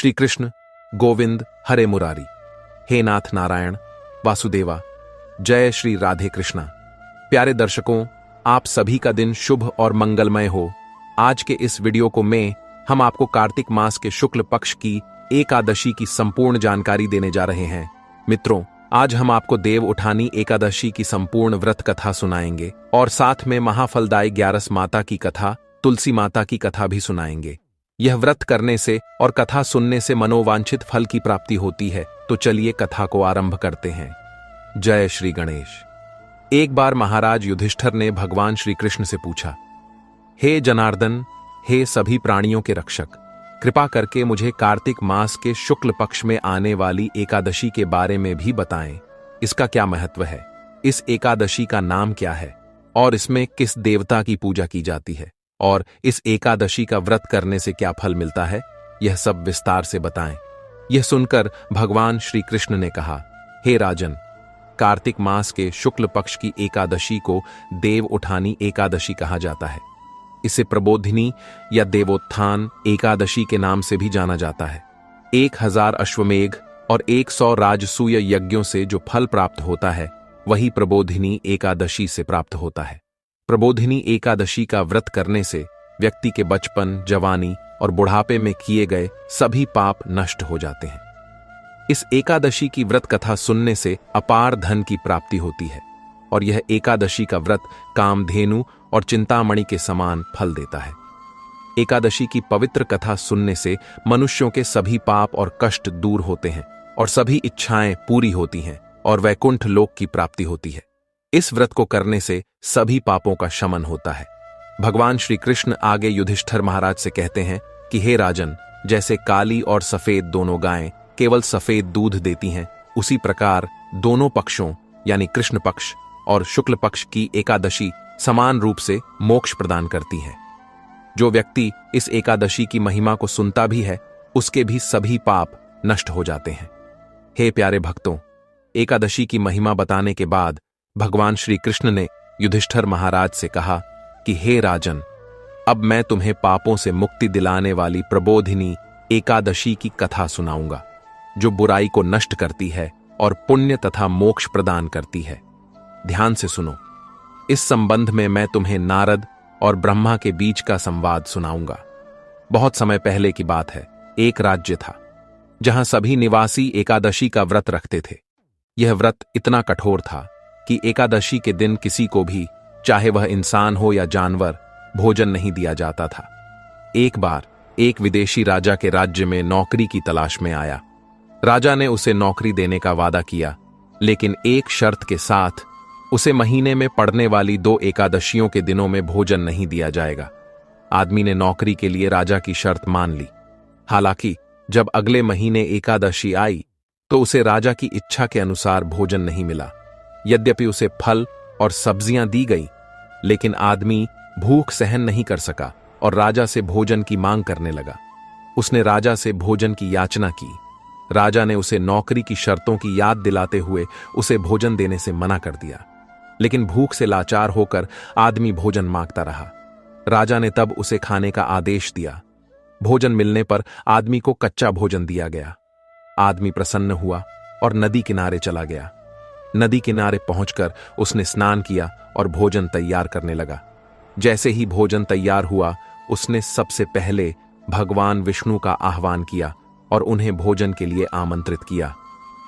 श्री कृष्ण गोविंद हरे मुरारी, हे नाथ नारायण वासुदेवा, जय श्री राधे कृष्णा। प्यारे दर्शकों, आप सभी का दिन शुभ और मंगलमय हो। आज के इस वीडियो को हम आपको कार्तिक मास के शुक्ल पक्ष की एकादशी की संपूर्ण जानकारी देने जा रहे हैं। मित्रों, आज हम आपको देव उठानी एकादशी की संपूर्ण व्रत कथा सुनाएंगे और साथ में महाफलदायी 11 माता की कथा, तुलसी माता की कथा भी सुनाएंगे। यह व्रत करने से और कथा सुनने से मनोवांछित फल की प्राप्ति होती है। तो चलिए कथा को आरंभ करते हैं। जय श्री गणेश। एक बार महाराज युधिष्ठिर ने भगवान श्री कृष्ण से पूछा, हे जनार्दन, हे सभी प्राणियों के रक्षक, कृपा करके मुझे कार्तिक मास के शुक्ल पक्ष में आने वाली एकादशी के बारे में भी बताएं। इसका क्या महत्व है, इस एकादशी का नाम क्या है और इसमें किस देवता की पूजा की जाती है और इस एकादशी का व्रत करने से क्या फल मिलता है, यह सब विस्तार से बताएं। यह सुनकर भगवान श्री कृष्ण ने कहा, हे राजन, कार्तिक मास के शुक्ल पक्ष की एकादशी को देव उठानी एकादशी कहा जाता है। इसे प्रबोधिनी या देवोत्थान एकादशी के नाम से भी जाना जाता है। 1000 अश्वमेघ और 100 राजसूय यज्ञों से जो फल प्राप्त होता है, वही प्रबोधिनी एकादशी से प्राप्त होता है। प्रबोधिनी एकादशी का व्रत करने से व्यक्ति के बचपन, जवानी और बुढ़ापे में किए गए सभी पाप नष्ट हो जाते हैं। इस एकादशी की व्रत कथा सुनने से अपार धन की प्राप्ति होती है और यह एकादशी का व्रत कामधेनु और चिंतामणि के समान फल देता है। एकादशी की पवित्र कथा सुनने से मनुष्यों के सभी पाप और कष्ट दूर होते हैं और सभी इच्छाएं पूरी होती हैं और वैकुंठ लोक की प्राप्ति होती है। इस व्रत को करने से सभी पापों का शमन होता है। भगवान श्री कृष्ण आगे युधिष्ठिर महाराज से कहते हैं कि हे राजन, जैसे काली और सफेद दोनों गायें केवल सफेद दूध देती हैं, उसी प्रकार दोनों पक्षों यानी कृष्ण पक्ष और शुक्ल पक्ष की एकादशी समान रूप से मोक्ष प्रदान करती है। जो व्यक्ति इस एकादशी की महिमा को सुनता भी है, उसके भी सभी पाप नष्ट हो जाते हैं। हे प्यारे भक्तों, एकादशी की महिमा बताने के बाद भगवान श्री कृष्ण ने युधिष्ठिर महाराज से कहा कि हे राजन, अब मैं तुम्हें पापों से मुक्ति दिलाने वाली प्रबोधिनी एकादशी की कथा सुनाऊंगा, जो बुराई को नष्ट करती है और पुण्य तथा मोक्ष प्रदान करती है। ध्यान से सुनो। इस संबंध में मैं तुम्हें नारद और ब्रह्मा के बीच का संवाद सुनाऊंगा। बहुत समय पहले की बात है। एक राज्य था जहां सभी निवासी एकादशी का व्रत रखते थे। यह व्रत इतना कठोर था कि एकादशी के दिन किसी को भी, चाहे वह इंसान हो या जानवर, भोजन नहीं दिया जाता था। एक बार एक विदेशी राजा के राज्य में नौकरी की तलाश में आया। राजा ने उसे नौकरी देने का वादा किया, लेकिन एक शर्त के साथ, उसे महीने में पड़ने वाली 2 एकादशियों के दिनों में भोजन नहीं दिया जाएगा। आदमी ने नौकरी के लिए राजा की शर्त मान ली। हालांकि जब अगले महीने एकादशी आई तो उसे राजा की इच्छा के अनुसार भोजन नहीं मिला। यद्यपि उसे फल और सब्जियां दी गई, लेकिन आदमी भूख सहन नहीं कर सका और राजा से भोजन की मांग करने लगा। उसने राजा से भोजन की याचना की। राजा ने उसे नौकरी की शर्तों की याद दिलाते हुए उसे भोजन देने से मना कर दिया, लेकिन भूख से लाचार होकर आदमी भोजन मांगता रहा। राजा ने तब उसे खाने का आदेश दिया। भोजन मिलने पर आदमी को कच्चा भोजन दिया गया। आदमी प्रसन्न हुआ और नदी किनारे चला गया। नदी किनारे पहुंचकर उसने स्नान किया और भोजन तैयार करने लगा। जैसे ही भोजन तैयार हुआ, उसने सबसे पहले भगवान विष्णु का आह्वान किया और उन्हें भोजन के लिए आमंत्रित किया।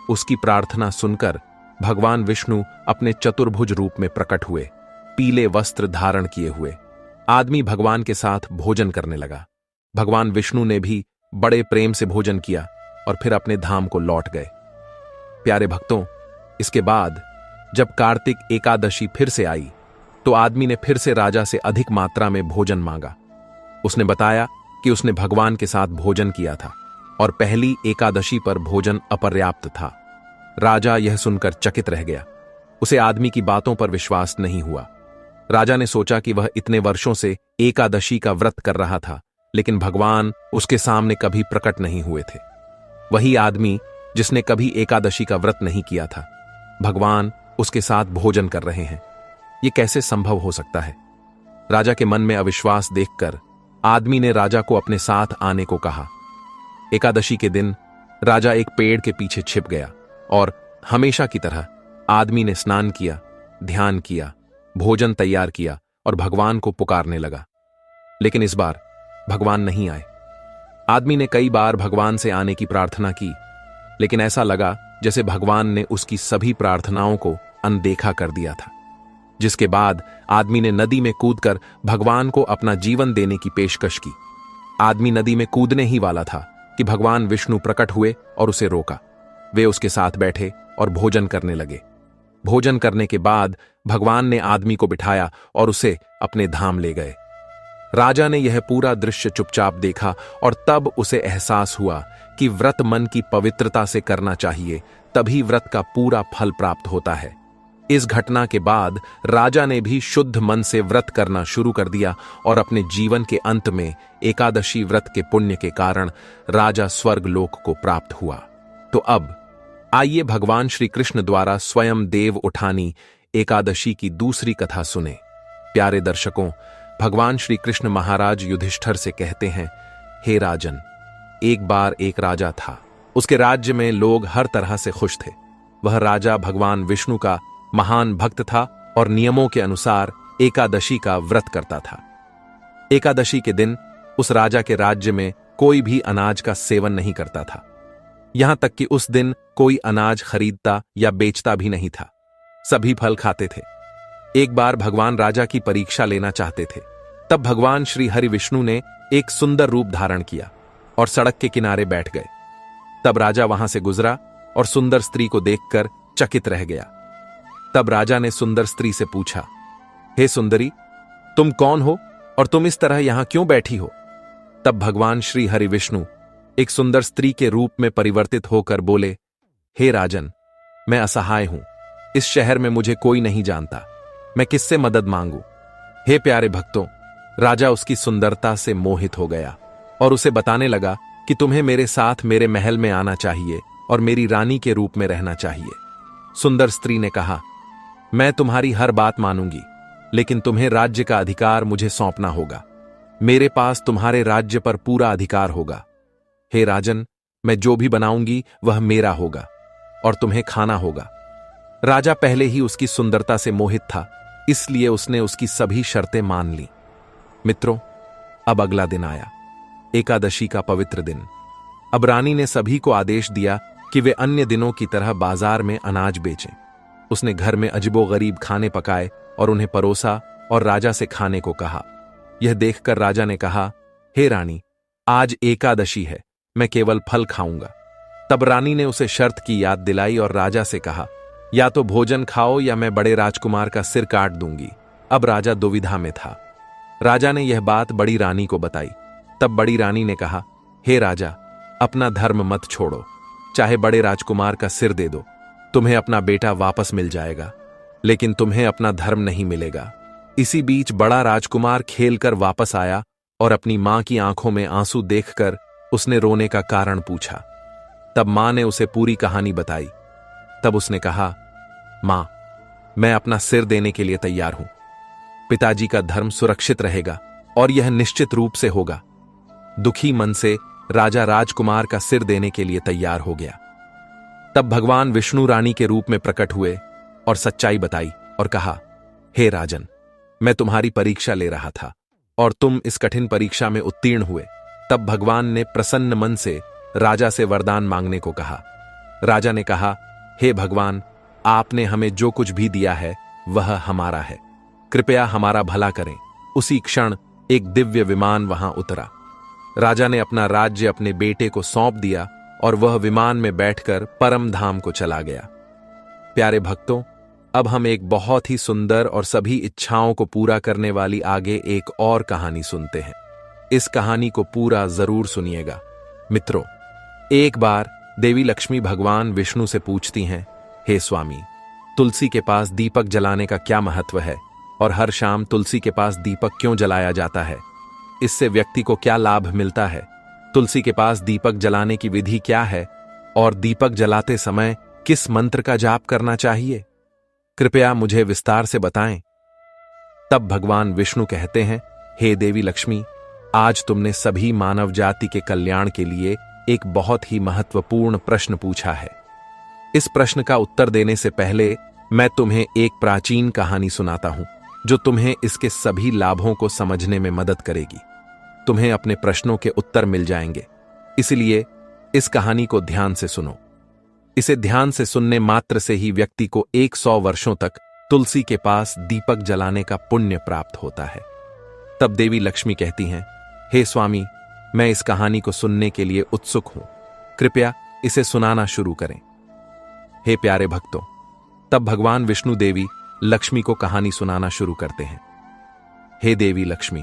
उसकी प्रार्थना सुनकर भगवान विष्णु अपने चतुर्भुज रूप में प्रकट हुए, पीले वस्त्र धारण किए हुए। आदमी भगवान के साथ भोजन करने लगा। भगवान विष्णु ने भी बड़े प्रेम से भोजन किया और फिर अपने धाम को लौट गए। प्यारे भक्तों, इसके बाद जब कार्तिक एकादशी फिर से आई तो आदमी ने फिर से राजा से अधिक मात्रा में भोजन मांगा। उसने बताया कि उसने भगवान के साथ भोजन किया था और पहली एकादशी पर भोजन अपर्याप्त था। राजा यह सुनकर चकित रह गया। उसे आदमी की बातों पर विश्वास नहीं हुआ। राजा ने सोचा कि वह इतने वर्षों से एकादशी का व्रत कर रहा था, लेकिन भगवान उसके सामने कभी प्रकट नहीं हुए थे। वही आदमी जिसने कभी एकादशी का व्रत नहीं किया था, भगवान उसके साथ भोजन कर रहे हैं। यह कैसे संभव हो सकता है? राजा के मन में अविश्वास देखकर आदमी ने राजा को अपने साथ आने को कहा। एकादशी के दिन राजा एक पेड़ के पीछे छिप गया और हमेशा की तरह आदमी ने स्नान किया, ध्यान किया, भोजन तैयार किया और भगवान को पुकारने लगा। लेकिन इस बार भगवान नहीं आए। आदमी ने कई बार भगवान से आने की प्रार्थना की, लेकिन ऐसा लगा जैसे भगवान ने उसकी सभी प्रार्थनाओं को अनदेखा कर दिया था। जिसके बाद आदमी ने नदी में कूदकर भगवान को अपना जीवन देने की पेशकश की। आदमी नदी में कूदने ही वाला था कि भगवान विष्णु प्रकट हुए और उसे रोका। वे उसके साथ बैठे और भोजन करने लगे। भोजन करने के बाद भगवान ने आदमी को बिठाया और उसे अपने धाम ले गए। राजा ने यह पूरा दृश्य चुपचाप देखा और तब उसे एहसास हुआ कि व्रत मन की पवित्रता से करना चाहिए, तभी व्रत का पूरा फल प्राप्त होता है। इस घटना के बाद राजा ने भी शुद्ध मन से व्रत करना शुरू कर दिया और अपने जीवन के अंत में एकादशी व्रत के पुण्य के कारण राजा स्वर्ग लोक को प्राप्त हुआ। तो अब आइए भगवान श्री कृष्ण द्वारा स्वयं देव उठानी एकादशी की दूसरी कथा सुने। प्यारे दर्शकों, भगवान श्री कृष्ण महाराज युधिष्ठिर से कहते हैं, हे राजन, एक बार एक राजा था। उसके राज्य में लोग हर तरह से खुश थे। वह राजा भगवान विष्णु का महान भक्त था और नियमों के अनुसार एकादशी का व्रत करता था। एकादशी के दिन उस राजा के राज्य में कोई भी अनाज का सेवन नहीं करता था। यहां तक कि उस दिन कोई अनाज खरीदता या बेचता भी नहीं था। सभी फल खाते थे। एक बार भगवान राजा की परीक्षा लेना चाहते थे। तब भगवान श्री हरि विष्णु ने एक सुंदर रूप धारण किया और सड़क के किनारे बैठ गए। तब राजा वहां से गुजरा और सुंदर स्त्री को देखकर चकित रह गया। तब राजा ने सुंदर स्त्री से पूछा, हे सुंदरी, तुम कौन हो और तुम इस तरह यहां क्यों बैठी हो? तब भगवान श्री हरि विष्णु एक सुंदर स्त्री के रूप में परिवर्तित होकर बोले, हे राजन, मैं असहाय हूं। इस शहर में मुझे कोई नहीं जानता। मैं किससे मदद मांगू? हे प्यारे भक्तों, राजा उसकी सुंदरता से मोहित हो गया और उसे बताने लगा कि तुम्हें मेरे साथ मेरे महल में आना चाहिए और मेरी रानी के रूप में रहना चाहिए। सुंदर स्त्री ने कहा, मैं तुम्हारी हर बात मानूंगी, लेकिन तुम्हें राज्य का अधिकार मुझे सौंपना होगा। मेरे पास तुम्हारे राज्य पर पूरा अधिकार होगा। हे राजन, मैं जो भी बनाऊंगी वह मेरा होगा और तुम्हें खाना होगा। राजा पहले ही उसकी सुंदरता से मोहित था, इसलिए उसने उसकी सभी शर्तें मान ली। मित्रों, अब अगला दिन आया, एकादशी का पवित्र दिन। अब रानी ने सभी को आदेश दिया कि वे अन्य दिनों की तरह बाजार में अनाज बेचें। उसने घर में अजीबोगरीब खाने पकाए और उन्हें परोसा और राजा से खाने को कहा। यह देखकर राजा ने कहा, हे रानी, आज एकादशी है, मैं केवल फल खाऊंगा। तब रानी ने उसे शर्त की याद दिलाई और राजा से कहा, या तो भोजन खाओ या मैं बड़े राजकुमार का सिर काट दूंगी। अब राजा दुविधा में था। राजा ने यह बात बड़ी रानी को बताई। तब बड़ी रानी ने कहा, हे राजा, अपना धर्म मत छोड़ो, चाहे बड़े राजकुमार का सिर दे दो, तुम्हें अपना बेटा वापस मिल जाएगा, लेकिन तुम्हें अपना धर्म नहीं मिलेगा। इसी बीच बड़ा राजकुमार खेलकर वापस आया और अपनी मां की आंखों में आंसू देखकर उसने रोने का कारण पूछा। तब मां ने उसे पूरी कहानी बताई। तब उसने कहा, मां, मैं अपना सिर देने के लिए तैयार हूं। पिताजी का धर्म सुरक्षित रहेगा और यह निश्चित रूप से होगा। दुखी मन से राजा राजकुमार का सिर देने के लिए तैयार हो गया। तब भगवान विष्णु रानी के रूप में प्रकट हुए और सच्चाई बताई और कहा, हे राजन, मैं तुम्हारी परीक्षा ले रहा था और तुम इस कठिन परीक्षा में उत्तीर्ण हुए। तब भगवान ने प्रसन्न मन से राजा से वरदान मांगने को कहा। राजा ने कहा, हे भगवान, आपने हमें जो कुछ भी दिया है वह हमारा है, कृपया हमारा भला करें। उसी क्षण एक दिव्य विमान वहां उतरा। राजा ने अपना राज्य अपने बेटे को सौंप दिया और वह विमान में बैठकर परम धाम को चला गया। प्यारे भक्तों, अब हम एक बहुत ही सुंदर और सभी इच्छाओं को पूरा करने वाली आगे एक और कहानी सुनते हैं। इस कहानी को पूरा जरूर सुनिएगा। मित्रों, एक बार देवी लक्ष्मी भगवान विष्णु से पूछती हैं, हे स्वामी, तुलसी के पास दीपक जलाने का क्या महत्व है और हर शाम तुलसी के पास दीपक क्यों जलाया जाता है? इससे व्यक्ति को क्या लाभ मिलता है? तुलसी के पास दीपक जलाने की विधि क्या है और दीपक जलाते समय किस मंत्र का जाप करना चाहिए? कृपया मुझे विस्तार से बताएं। तब भगवान विष्णु कहते हैं, हे देवी लक्ष्मी, आज तुमने सभी मानव जाति के कल्याण के लिए एक बहुत ही महत्वपूर्ण प्रश्न पूछा है। इस प्रश्न का उत्तर देने से पहले मैं तुम्हें एक प्राचीन कहानी सुनाता हूं, जो तुम्हें इसके सभी लाभों को समझने में मदद करेगी। तुम्हें अपने प्रश्नों के उत्तर मिल जाएंगे, इसलिए इस कहानी को ध्यान से सुनो। इसे ध्यान से सुनने मात्र से ही व्यक्ति को 100 वर्षों तक तुलसी के पास दीपक जलाने का पुण्य प्राप्त होता है। तब देवी लक्ष्मी कहती हैं, हे स्वामी, मैं इस कहानी को सुनने के लिए उत्सुक हूं, कृपया इसे सुनाना शुरू करें। हे प्यारे भक्तों, तब भगवान विष्णु देवी लक्ष्मी को कहानी सुनाना शुरू करते हैं। हे देवी लक्ष्मी,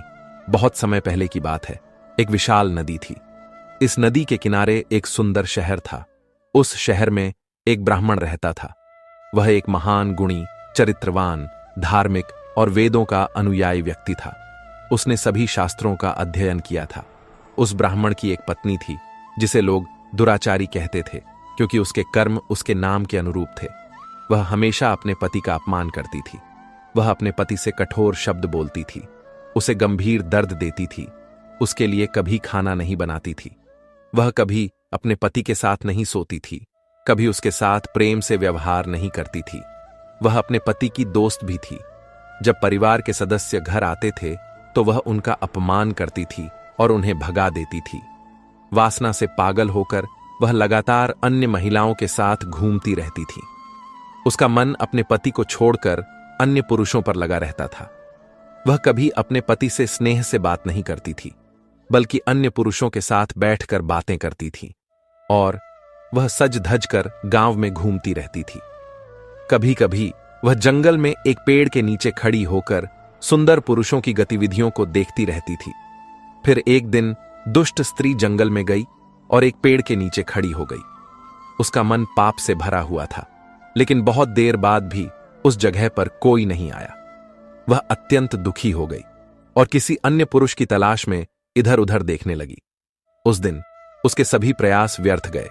बहुत समय पहले की बात है। एक विशाल नदी थी। इस नदी के किनारे एक सुंदर शहर था। उस शहर में एक ब्राह्मण रहता था। वह एक महान गुणी, चरित्रवान, धार्मिक और वेदों का अनुयायी व्यक्ति था। उसने सभी शास्त्रों का अध्ययन किया था। उस ब्राह्मण की एक पत्नी थी, जिसे लोग दुराचारी कहते थे, क्योंकि उसके कर्म उसके नाम के अनुरूप थे। वह हमेशा अपने पति का अपमान करती थी। वह अपने पति से कठोर शब्द बोलती थी, उसे गंभीर दर्द देती थी, उसके लिए कभी खाना नहीं बनाती थी। वह कभी अपने पति के साथ नहीं सोती थी, कभी उसके साथ प्रेम से व्यवहार नहीं करती थी। वह अपने पति की दोस्त भी थी। जब परिवार के सदस्य घर आते थे तो वह उनका अपमान करती थी और उन्हें भगा देती थी। वासना से पागल होकर वह लगातार अन्य महिलाओं के साथ घूमती रहती थी। उसका मन अपने पति को छोड़कर अन्य पुरुषों पर लगा रहता था। वह कभी अपने पति से स्नेह से बात नहीं करती थी, बल्कि अन्य पुरुषों के साथ बैठकर बातें करती थी, और वह सज धज कर गांव में घूमती रहती थी। कभी कभी वह जंगल में एक पेड़ के नीचे खड़ी होकर सुंदर पुरुषों की गतिविधियों को देखती रहती थी। फिर एक दिन दुष्ट स्त्री जंगल में गई और एक पेड़ के नीचे खड़ी हो गई। उसका मन पाप से भरा हुआ था, लेकिन बहुत देर बाद भी उस जगह पर कोई नहीं आया। वह अत्यंत दुखी हो गई और किसी अन्य पुरुष की तलाश में इधर उधर देखने लगी। उस दिन उसके सभी प्रयास व्यर्थ गए।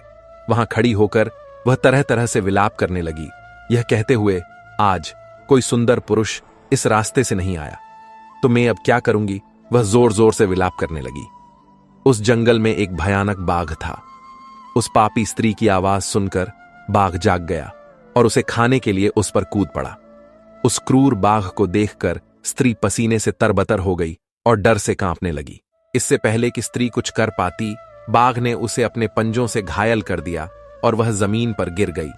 वहां खड़ी होकर वह तरह तरह से विलाप करने लगी, यह कहते हुए, आज कोई सुंदर पुरुष इस रास्ते से नहीं आया तो मैं अब क्या करूंगी। वह जोर जोर से विलाप करने लगी। उस जंगल में एक भयानक बाघ था। उस पापी स्त्री की आवाज सुनकर बाघ जाग गया और उसे खाने के लिए उस पर कूद पड़ा। उस क्रूर बाघ को देखकर स्त्री पसीने से तरबतर हो गई और डर से कांपने लगी। इससे पहले कि स्त्री कुछ कर पाती, बाघ ने उसे अपने पंजों से घायल कर दिया और वह जमीन पर गिर गई।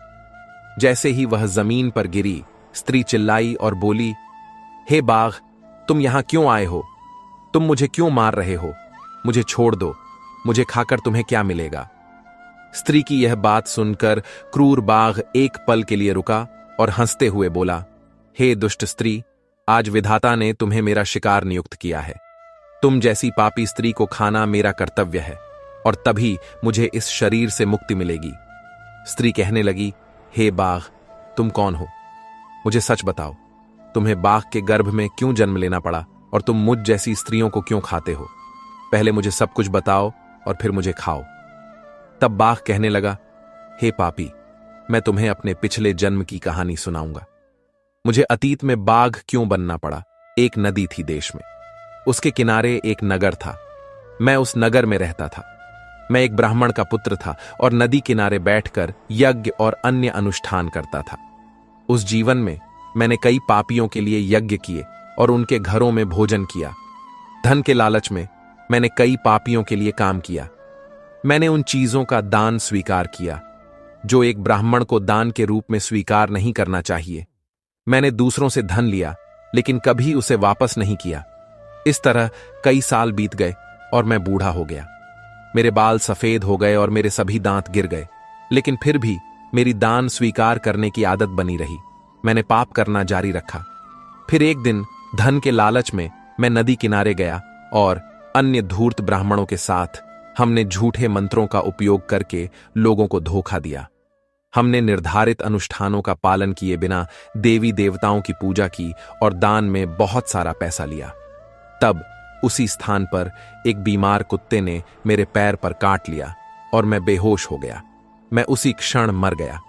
जैसे ही वह जमीन पर गिरी, स्त्री चिल्लाई और बोली, हे बाघ, तुम यहां क्यों आए हो? तुम मुझे क्यों मार रहे हो? मुझे छोड़ दो, मुझे खाकर तुम्हें क्या मिलेगा? स्त्री की यह बात सुनकर क्रूर बाघ एक पल के लिए रुका और हंसते हुए बोला, हे दुष्ट स्त्री, आज विधाता ने तुम्हें मेरा शिकार नियुक्त किया है। तुम जैसी पापी स्त्री को खाना मेरा कर्तव्य है और तभी मुझे इस शरीर से मुक्ति मिलेगी। स्त्री कहने लगी, हे बाघ, तुम कौन हो? मुझे सच बताओ, तुम्हें बाघ के गर्भ में क्यों जन्म लेना पड़ा और तुम मुझ जैसी स्त्रियों को क्यों खाते हो? पहले मुझे सब कुछ बताओ और फिर मुझे खाओ। तब बाघ कहने लगा, हे पापी, मैं तुम्हें अपने पिछले जन्म की कहानी सुनाऊंगा। मुझे अतीत में बाघ क्यों बनना पड़ा। एक नदी थी देश में, उसके किनारे एक नगर था। मैं उस नगर में रहता था। मैं एक ब्राह्मण का पुत्र था और नदी किनारे बैठकर यज्ञ और अन्य अनुष्ठान करता था। उस जीवन में मैंने कई पापियों के लिए यज्ञ किए और उनके घरों में भोजन किया। धन के लालच में मैंने कई पापियों के लिए काम किया। मैंने उन चीजों का दान स्वीकार किया जो एक ब्राह्मण को दान के रूप में स्वीकार नहीं करना चाहिए। मैंने दूसरों से धन लिया, लेकिन कभी उसे वापस नहीं किया। इस तरह कई साल बीत गए और मैं बूढ़ा हो गया। मेरे बाल सफेद हो गए और मेरे सभी दांत गिर गए, लेकिन फिर भी मेरी दान स्वीकार करने की आदत बनी रही। मैंने पाप करना जारी रखा। फिर एक दिन धन के लालच में मैं नदी किनारे गया और अन्य धूर्त ब्राह्मणों के साथ हमने झूठे मंत्रों का उपयोग करके लोगों को धोखा दिया। हमने निर्धारित अनुष्ठानों का पालन किए बिना देवी देवताओं की पूजा की और दान में बहुत सारा पैसा लिया। तब उसी स्थान पर एक बीमार कुत्ते ने मेरे पैर पर काट लिया और मैं बेहोश हो गया। मैं उसी क्षण मर गया।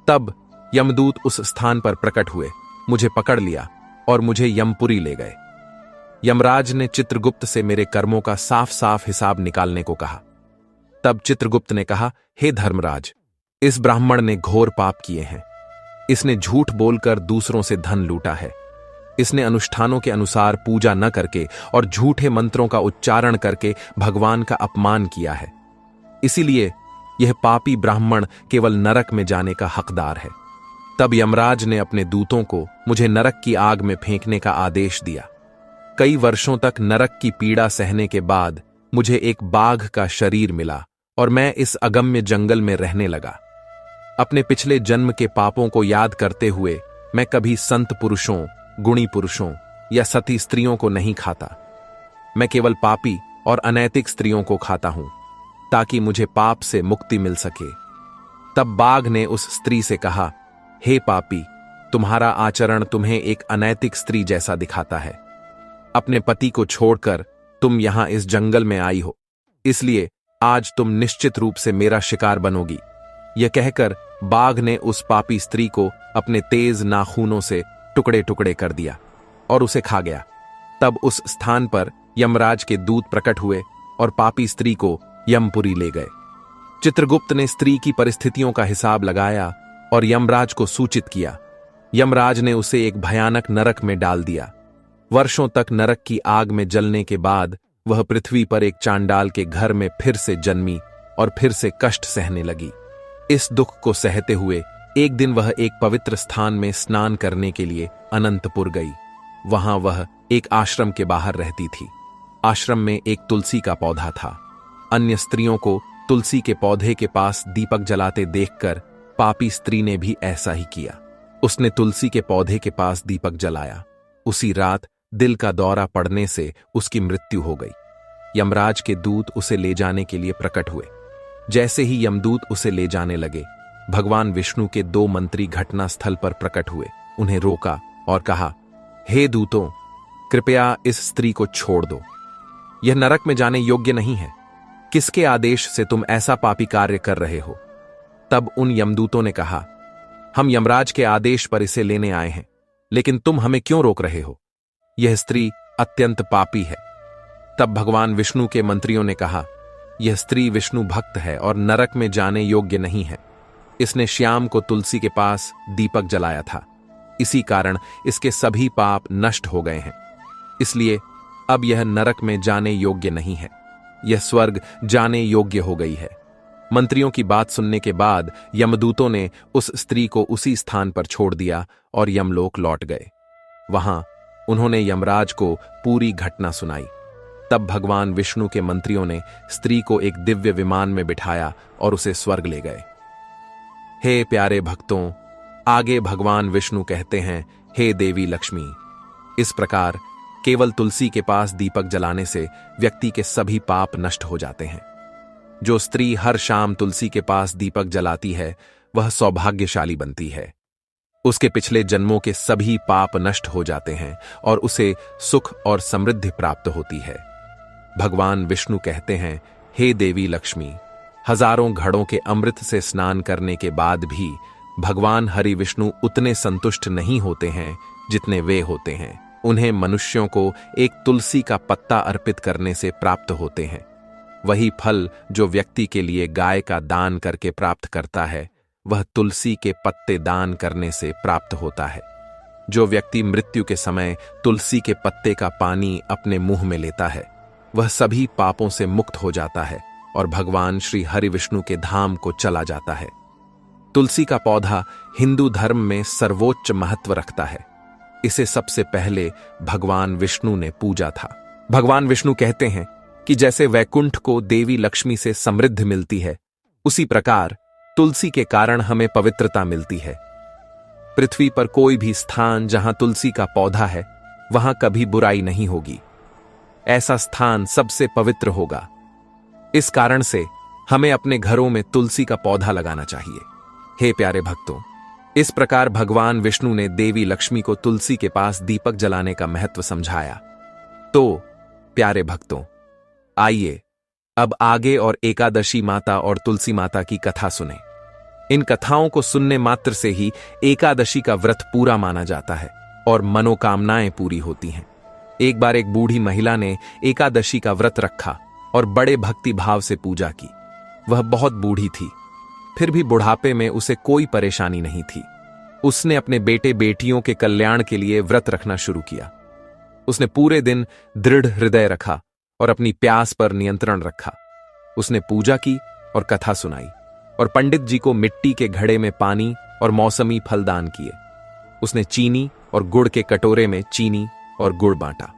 तब यमदूत उस स्थान पर प्रकट हुए, मुझे पकड़ लिया और मुझे यमपुरी ले गए। यमराज ने चित्रगुप्त से मेरे कर्मों का साफ साफ हिसाब निकालने को कहा। तब चित्रगुप्त ने कहा, हे धर्मराज, इस ब्राह्मण ने घोर पाप किए हैं। इसने झूठ बोलकर दूसरों से धन लूटा है। इसने अनुष्ठानों के अनुसार पूजा न करके और झूठे मंत्रों का उच्चारण करके भगवान का अपमान किया है। इसीलिए यह पापी ब्राह्मण केवल नरक में जाने का हकदार है। तब यमराज ने अपने दूतों को मुझे नरक की आग में फेंकने का आदेश दिया। कई वर्षों तक नरक की पीड़ा सहने के बाद मुझे एक बाघ का शरीर मिला और मैं इस अगम्य जंगल में रहने लगा। अपने पिछले जन्म के पापों को याद करते हुए मैं कभी संत पुरुषों, गुणी पुरुषों या सती स्त्रियों को नहीं खाता। मैं केवल पापी और अनैतिक स्त्रियों को खाता हूं, ताकि मुझे पाप से मुक्ति मिल सके। तब बाघ ने उस स्त्री से कहा, हे पापी, तुम्हारा आचरण तुम्हें एक अनैतिक स्त्री जैसा दिखाता है। अपने पति को छोड़कर तुम यहां इस जंगल में आई हो, इसलिए आज तुम निश्चित रूप से मेरा शिकार बनोगी। यह कहकर बाघ ने उस पापी स्त्री को अपने तेज नाखूनों से टुकड़े टुकड़े कर दिया और उसे खा गया। तब उस स्थान पर यमराज के दूत प्रकट हुए और पापी स्त्री को यमपुरी ले गए। चित्रगुप्त ने स्त्री की परिस्थितियों का हिसाब लगाया और यमराज को सूचित किया। यमराज ने उसे एक भयानक नरक में डाल दिया। वर्षों तक नरक की आग में जलने के बाद वह पृथ्वी पर एक चांडाल के घर में फिर से जन्मी और फिर से कष्ट सहने लगी। इस दुख को सहते हुए एक दिन वह एक पवित्र स्थान में स्नान करने के लिए अनंतपुर गई। वहां वह एक आश्रम के बाहर रहती थी। आश्रम में एक तुलसी का पौधा था। अन्य स्त्रियों को तुलसी के पौधे के पास दीपक जलाते देखकर पापी स्त्री ने भी ऐसा ही किया। उसने तुलसी के पौधे के पास दीपक जलाया। उसी रात दिल का दौरा पड़ने से उसकी मृत्यु हो गई। यमराज के दूत उसे ले जाने के लिए प्रकट हुए। जैसे ही यमदूत उसे ले जाने लगे, भगवान विष्णु के 2 मंत्री घटनास्थल पर प्रकट हुए, उन्हें रोका और कहा, हे दूतों, कृपया इस स्त्री को छोड़ दो। यह नरक में जाने योग्य नहीं है। किसके आदेश से तुम ऐसा पापी कार्य कर रहे हो? तब उन यमदूतों ने कहा, हम यमराज के आदेश पर इसे लेने आए हैं, लेकिन तुम हमें क्यों रोक रहे हो? यह स्त्री अत्यंत पापी है। तब भगवान विष्णु के मंत्रियों ने कहा, यह स्त्री विष्णु भक्त है और नरक में जाने योग्य नहीं है। इसने श्याम को तुलसी के पास दीपक जलाया था। इसी कारण इसके सभी पाप नष्ट हो गए हैं। इसलिए अब यह नरक में जाने योग्य नहीं है। यह स्वर्ग जाने योग्य हो गई है। मंत्रियों की बात सुनने के बाद यमदूतों ने उस स्त्री को उसी स्थान पर छोड़ दिया और यमलोक लौट गए। वहां उन्होंने यमराज को पूरी घटना सुनाई। तब भगवान विष्णु के मंत्रियों ने स्त्री को एक दिव्य विमान में बिठाया और उसे स्वर्ग ले गए। हे प्यारे भक्तों, आगे भगवान विष्णु कहते हैं, हे देवी लक्ष्मी, इस प्रकार केवल तुलसी के पास दीपक जलाने से व्यक्ति के सभी पाप नष्ट हो जाते हैं। जो स्त्री हर शाम तुलसी के पास दीपक जलाती है, वह सौभाग्यशाली बनती है। उसके पिछले जन्मों के सभी पाप नष्ट हो जाते हैं और उसे सुख और समृद्धि प्राप्त होती है। भगवान विष्णु कहते हैं, हे देवी लक्ष्मी, हजारों घड़ों के अमृत से स्नान करने के बाद भी भगवान हरि विष्णु उतने संतुष्ट नहीं होते हैं जितने वे होते हैं। उन्हें मनुष्यों को एक तुलसी का पत्ता अर्पित करने से प्राप्त होते हैं। वही फल जो व्यक्ति के लिए गाय का दान करके प्राप्त करता है, वह तुलसी के पत्ते दान करने से प्राप्त होता है। जो व्यक्ति मृत्यु के समय तुलसी के पत्ते का पानी अपने मुंह में लेता है, वह सभी पापों से मुक्त हो जाता है और भगवान श्री हरि विष्णु के धाम को चला जाता है। तुलसी का पौधा हिंदू धर्म में सर्वोच्च महत्व रखता है। इसे सबसे पहले भगवान विष्णु ने पूजा था। भगवान विष्णु कहते हैं कि जैसे वैकुंठ को देवी लक्ष्मी से समृद्धि मिलती है, उसी प्रकार तुलसी के कारण हमें पवित्रता मिलती है। पृथ्वी पर कोई भी स्थान जहां तुलसी का पौधा है, वहां कभी बुराई नहीं होगी। ऐसा स्थान सबसे पवित्र होगा। इस कारण से हमें अपने घरों में तुलसी का पौधा लगाना चाहिए। हे प्यारे भक्तों, इस प्रकार भगवान विष्णु ने देवी लक्ष्मी को तुलसी के पास दीपक जलाने का महत्व समझाया। तो प्यारे भक्तों, आइए अब आगे और एकादशी माता और तुलसी माता की कथा सुने। इन कथाओं को सुनने मात्र से ही एकादशी का व्रत पूरा माना जाता है और मनोकामनाएं पूरी होती हैं। एक बार एक बूढ़ी महिला ने एकादशी का व्रत रखा और बड़े भक्ति भाव से पूजा की। वह बहुत बूढ़ी थी, फिर भी बुढ़ापे में उसे कोई परेशानी नहीं थी। उसने अपने बेटे बेटियों के कल्याण के लिए व्रत रखना शुरू किया। उसने पूरे दिन दृढ़ हृदय रखा और अपनी प्यास पर नियंत्रण रखा। उसने पूजा की और कथा सुनाई और पंडित जी को मिट्टी के घड़े में पानी और मौसमी फल दान किए। उसने चीनी और गुड़ के कटोरे में चीनी और गुड़ बांटा।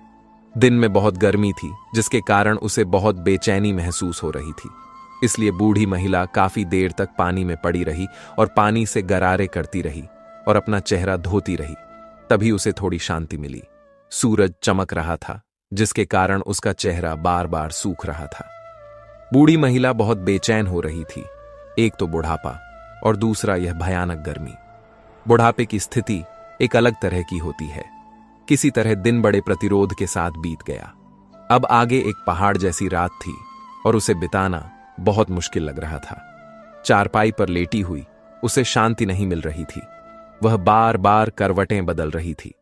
दिन में बहुत गर्मी थी, जिसके कारण उसे बहुत बेचैनी महसूस हो रही थी। इसलिए बूढ़ी महिला काफी देर तक पानी में पड़ी रही और पानी से गरारे करती रही और अपना चेहरा धोती रही। तभी उसे थोड़ी शांति मिली। सूरज चमक रहा था, जिसके कारण उसका चेहरा बार बार सूख रहा था। बूढ़ी महिला बहुत बेचैन हो रही थी। एक तो बुढ़ापा और दूसरा यह भयानक गर्मी। बुढ़ापे की स्थिति एक अलग तरह की होती है। किसी तरह दिन बड़े प्रतिरोध के साथ बीत गया। अब आगे एक पहाड़ जैसी रात थी और उसे बिताना बहुत मुश्किल लग रहा था। चारपाई पर लेटी हुई उसे शांति नहीं मिल रही थी। वह बार बार करवटें बदल रही थी।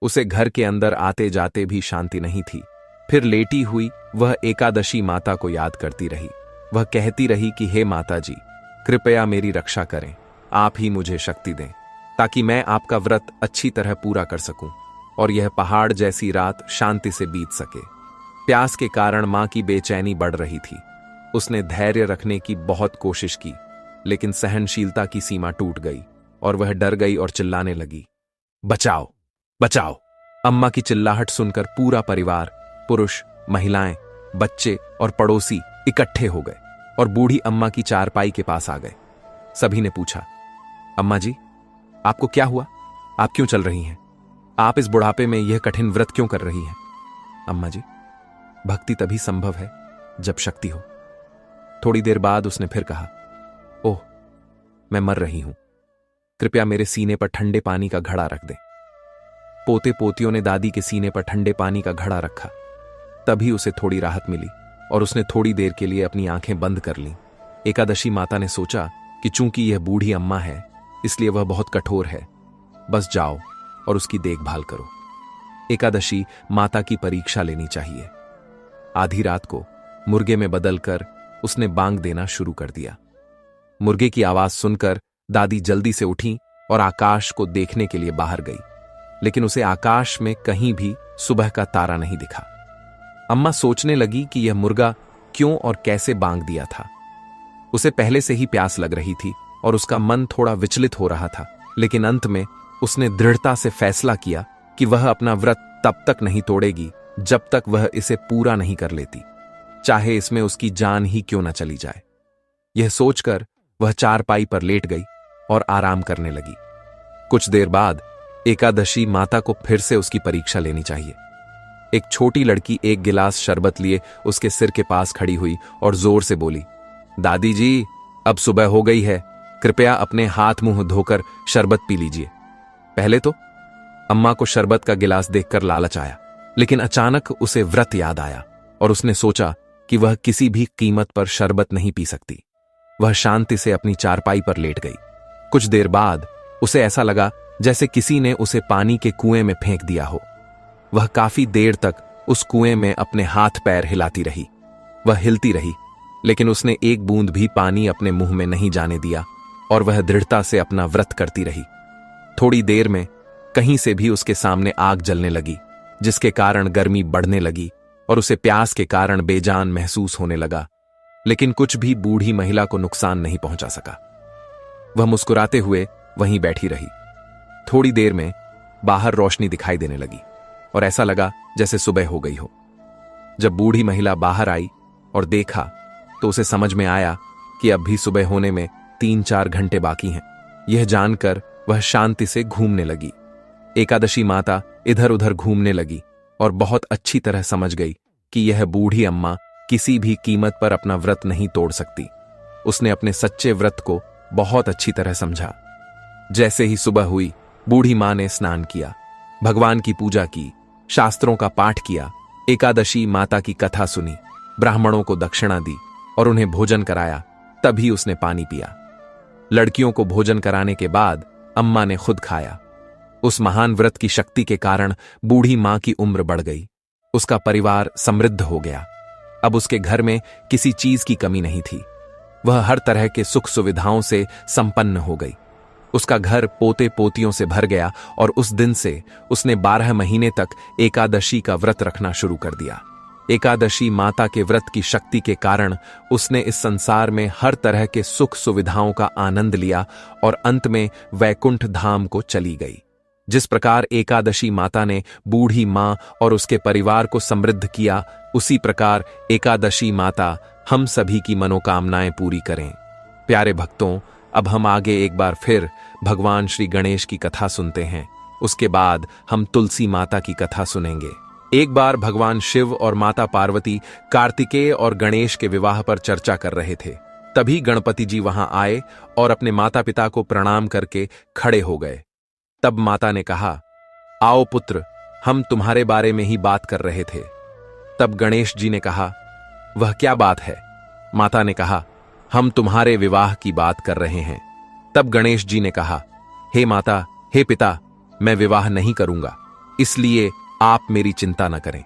उसे घर के अंदर आते जाते भी शांति नहीं थी। फिर लेटी हुई वह एकादशी माता को याद करती रही। वह कहती रही कि हे माता जी, कृपया मेरी रक्षा करें, आप ही मुझे शक्ति दें ताकि मैं आपका व्रत अच्छी तरह पूरा कर सकूं और यह पहाड़ जैसी रात शांति से बीत सके। प्यास के कारण मां की बेचैनी बढ़ रही थी। उसने धैर्य रखने की बहुत कोशिश की, लेकिन सहनशीलता की सीमा टूट गई और वह डर गई और चिल्लाने लगी, बचाओ बचाओ। अम्मा की चिल्लाहट सुनकर पूरा परिवार, पुरुष, महिलाएं, बच्चे और पड़ोसी इकट्ठे हो गए और बूढ़ी अम्मा की चारपाई के पास आ गए। सभी ने पूछा, अम्मा जी, आपको क्या हुआ? आप क्यों चल रही हैं? आप इस बुढ़ापे में यह कठिन व्रत क्यों कर रही हैं? अम्मा जी, भक्ति तभी संभव है जब शक्ति हो। थोड़ी देर बाद उसने फिर कहा, ओह, मैं मर रही हूं, कृपया मेरे सीने पर ठंडे पानी का घड़ा रख दें। पोते पोतियों ने दादी के सीने पर ठंडे पानी का घड़ा रखा। तभी उसे थोड़ी राहत मिली और उसने थोड़ी देर के लिए अपनी आंखें बंद कर लीं। एकादशी माता ने सोचा कि चूंकि यह बूढ़ी अम्मा है, इसलिए वह बहुत कठोर है, बस जाओ और उसकी देखभाल करो। एकादशी माता की परीक्षा लेनी चाहिए। आधी रात को मुर्गे में बदलकर उसने बांग देना शुरू कर दिया। मुर्गे की आवाज सुनकर दादी जल्दी से उठी और आकाश को देखने के लिए बाहर गई, लेकिन उसे आकाश में कहीं भी सुबह का तारा नहीं दिखा। अम्मा सोचने लगी कि यह मुर्गा क्यों और कैसे बांग दिया था। उसे पहले से ही प्यास लग रही थी और उसका मन थोड़ा विचलित हो रहा था, लेकिन अंत में उसने दृढ़ता से फैसला किया कि वह अपना व्रत तब तक नहीं तोड़ेगी जब तक वह इसे पूरा नहीं कर लेती, चाहे इसमें उसकी जान ही क्यों न चली जाए। यह सोचकर वह चारपाई पर लेट गई और आराम करने लगी। कुछ देर बाद एकादशी माता को फिर से उसकी परीक्षा लेनी चाहिए। एक छोटी लड़की एक गिलास शरबत लिए उसके सिर के पास खड़ी हुई और जोर से बोली, दादी जी, अब सुबह हो गई है, कृपया अपने हाथ मुंह धोकर शरबत पी लीजिए। पहले तो अम्मा को शरबत का गिलास देखकर लालच आया, लेकिन अचानक उसे व्रत याद आया और उसने सोचा कि वह किसी भी कीमत पर शरबत नहीं पी सकती। वह शांति से अपनी चारपाई पर लेट गई। कुछ देर बाद उसे ऐसा लगा जैसे किसी ने उसे पानी के कुएं में फेंक दिया हो। वह काफी देर तक उस कुएं में अपने हाथ पैर हिलाती रही। वह हिलती रही, लेकिन उसने एक बूंद भी पानी अपने मुंह में नहीं जाने दिया और वह दृढ़ता से अपना व्रत करती रही। थोड़ी देर में कहीं से भी उसके सामने आग जलने लगी, जिसके कारण गर्मी बढ़ने लगी और उसे प्यास के कारण बेजान महसूस होने लगा, लेकिन कुछ भी बूढ़ी महिला को नुकसान नहीं पहुंचा सका। वह मुस्कुराते हुए वहीं बैठी रही। थोड़ी देर में बाहर रोशनी दिखाई देने लगी और ऐसा लगा जैसे सुबह हो गई हो। जब बूढ़ी महिला बाहर आई और देखा तो उसे समझ में आया कि अब भी सुबह होने में 3-4 घंटे बाकी हैं। यह जानकर वह शांति से घूमने लगी। एकादशी माता इधर उधर घूमने लगी और बहुत अच्छी तरह समझ गई कि यह बूढ़ी अम्मा किसी भी कीमत पर अपना व्रत नहीं तोड़ सकती। उसने अपने सच्चे व्रत को बहुत अच्छी तरह समझा। जैसे ही सुबह हुई, बूढ़ी मां ने स्नान किया, भगवान की पूजा की, शास्त्रों का पाठ किया, एकादशी माता की कथा सुनी, ब्राह्मणों को दक्षिणा दी और उन्हें भोजन कराया। तभी उसने पानी पिया। लड़कियों को भोजन कराने के बाद अम्मा ने खुद खाया। उस महान व्रत की शक्ति के कारण बूढ़ी मां की उम्र बढ़ गई। उसका परिवार समृद्ध हो गया। अब उसके घर में किसी चीज की कमी नहीं थी। वह हर तरह के सुख सुविधाओं से संपन्न हो गई। उसका घर पोते पोतियों से भर गया और उस दिन से उसने 12 महीने तक एकादशी का व्रत रखना शुरू कर दिया। एकादशी माता के व्रत की शक्ति के कारण उसने इस संसार में हर तरह के सुख सुविधाओं का आनंद लिया और अंत में वैकुंठ धाम को चली गई। जिस प्रकार एकादशी माता ने बूढ़ी मां और उसके परिवार को समृद्ध किया, उसी प्रकार एकादशी माता हम सभी की मनोकामनाएं पूरी करें। प्यारे भक्तों, अब हम आगे एक बार फिर भगवान श्री गणेश की कथा सुनते हैं। उसके बाद हम तुलसी माता की कथा सुनेंगे। एक बार भगवान शिव और माता पार्वती कार्तिकेय और गणेश के विवाह पर चर्चा कर रहे थे। तभी गणपति जी वहां आए और अपने माता पिता को प्रणाम करके खड़े हो गए। तब माता ने कहा, आओ पुत्र, हम तुम्हारे बारे में ही बात कर रहे थे। तब गणेश जी ने कहा, वह क्या बात है? माता ने कहा, हम तुम्हारे विवाह की बात कर रहे हैं। तब गणेश जी ने कहा, हे माता, हे पिता, मैं विवाह नहीं करूंगा, इसलिए आप मेरी चिंता न करें।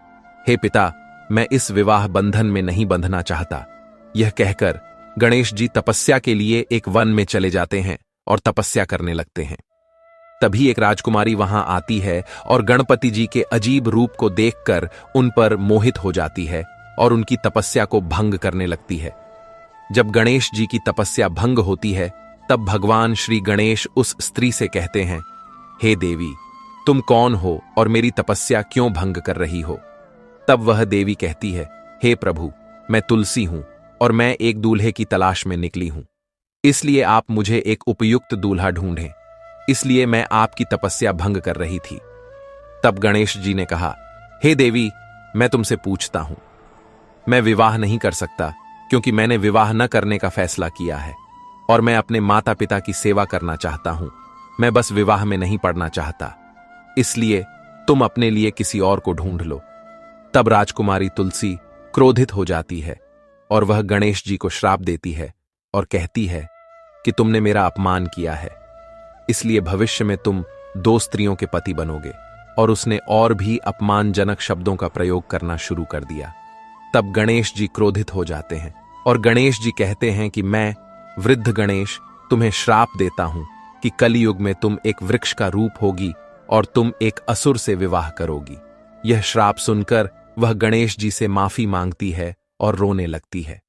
हे पिता, मैं इस विवाह बंधन में नहीं बंधना चाहता। यह कहकर गणेश जी तपस्या के लिए एक वन में चले जाते हैं और तपस्या करने लगते हैं। तभी एक राजकुमारी वहां आती है और गणपति जी के अजीब रूप को देखकर उन पर मोहित हो जाती है और उनकी तपस्या को भंग करने लगती है। जब गणेश जी की तपस्या भंग होती है, तब भगवान श्री गणेश उस स्त्री से कहते हैं, हे देवी, तुम कौन हो और मेरी तपस्या क्यों भंग कर रही हो? तब वह देवी कहती है, हे प्रभु, मैं तुलसी हूं और मैं एक दूल्हे की तलाश में निकली हूं, इसलिए आप मुझे एक उपयुक्त दूल्हा ढूंढें, इसलिए मैं आपकी तपस्या भंग कर रही थी। तब गणेश जी ने कहा, हे देवी, मैं तुमसे पूछता हूं, मैं विवाह नहीं कर सकता क्योंकि मैंने विवाह न करने का फैसला किया है और मैं अपने माता पिता की सेवा करना चाहता हूं। मैं बस विवाह में नहीं पड़ना चाहता, इसलिए तुम अपने लिए किसी और को ढूंढ लो। तब राजकुमारी तुलसी क्रोधित हो जाती है और वह गणेश जी को श्राप देती है और कहती है कि तुमने मेरा अपमान किया है, इसलिए भविष्य में तुम 2 स्त्रियों के पति बनोगे। और उसने और भी अपमानजनक शब्दों का प्रयोग करना शुरू कर दिया। तब गणेश जी क्रोधित हो जाते हैं और गणेश जी कहते हैं कि मैं, वृद्ध गणेश, तुम्हें श्राप देता हूं कि कलयुग में तुम एक वृक्ष का रूप होगी और तुम एक असुर से विवाह करोगी। यह श्राप सुनकर वह गणेश जी से माफी मांगती है और रोने लगती है।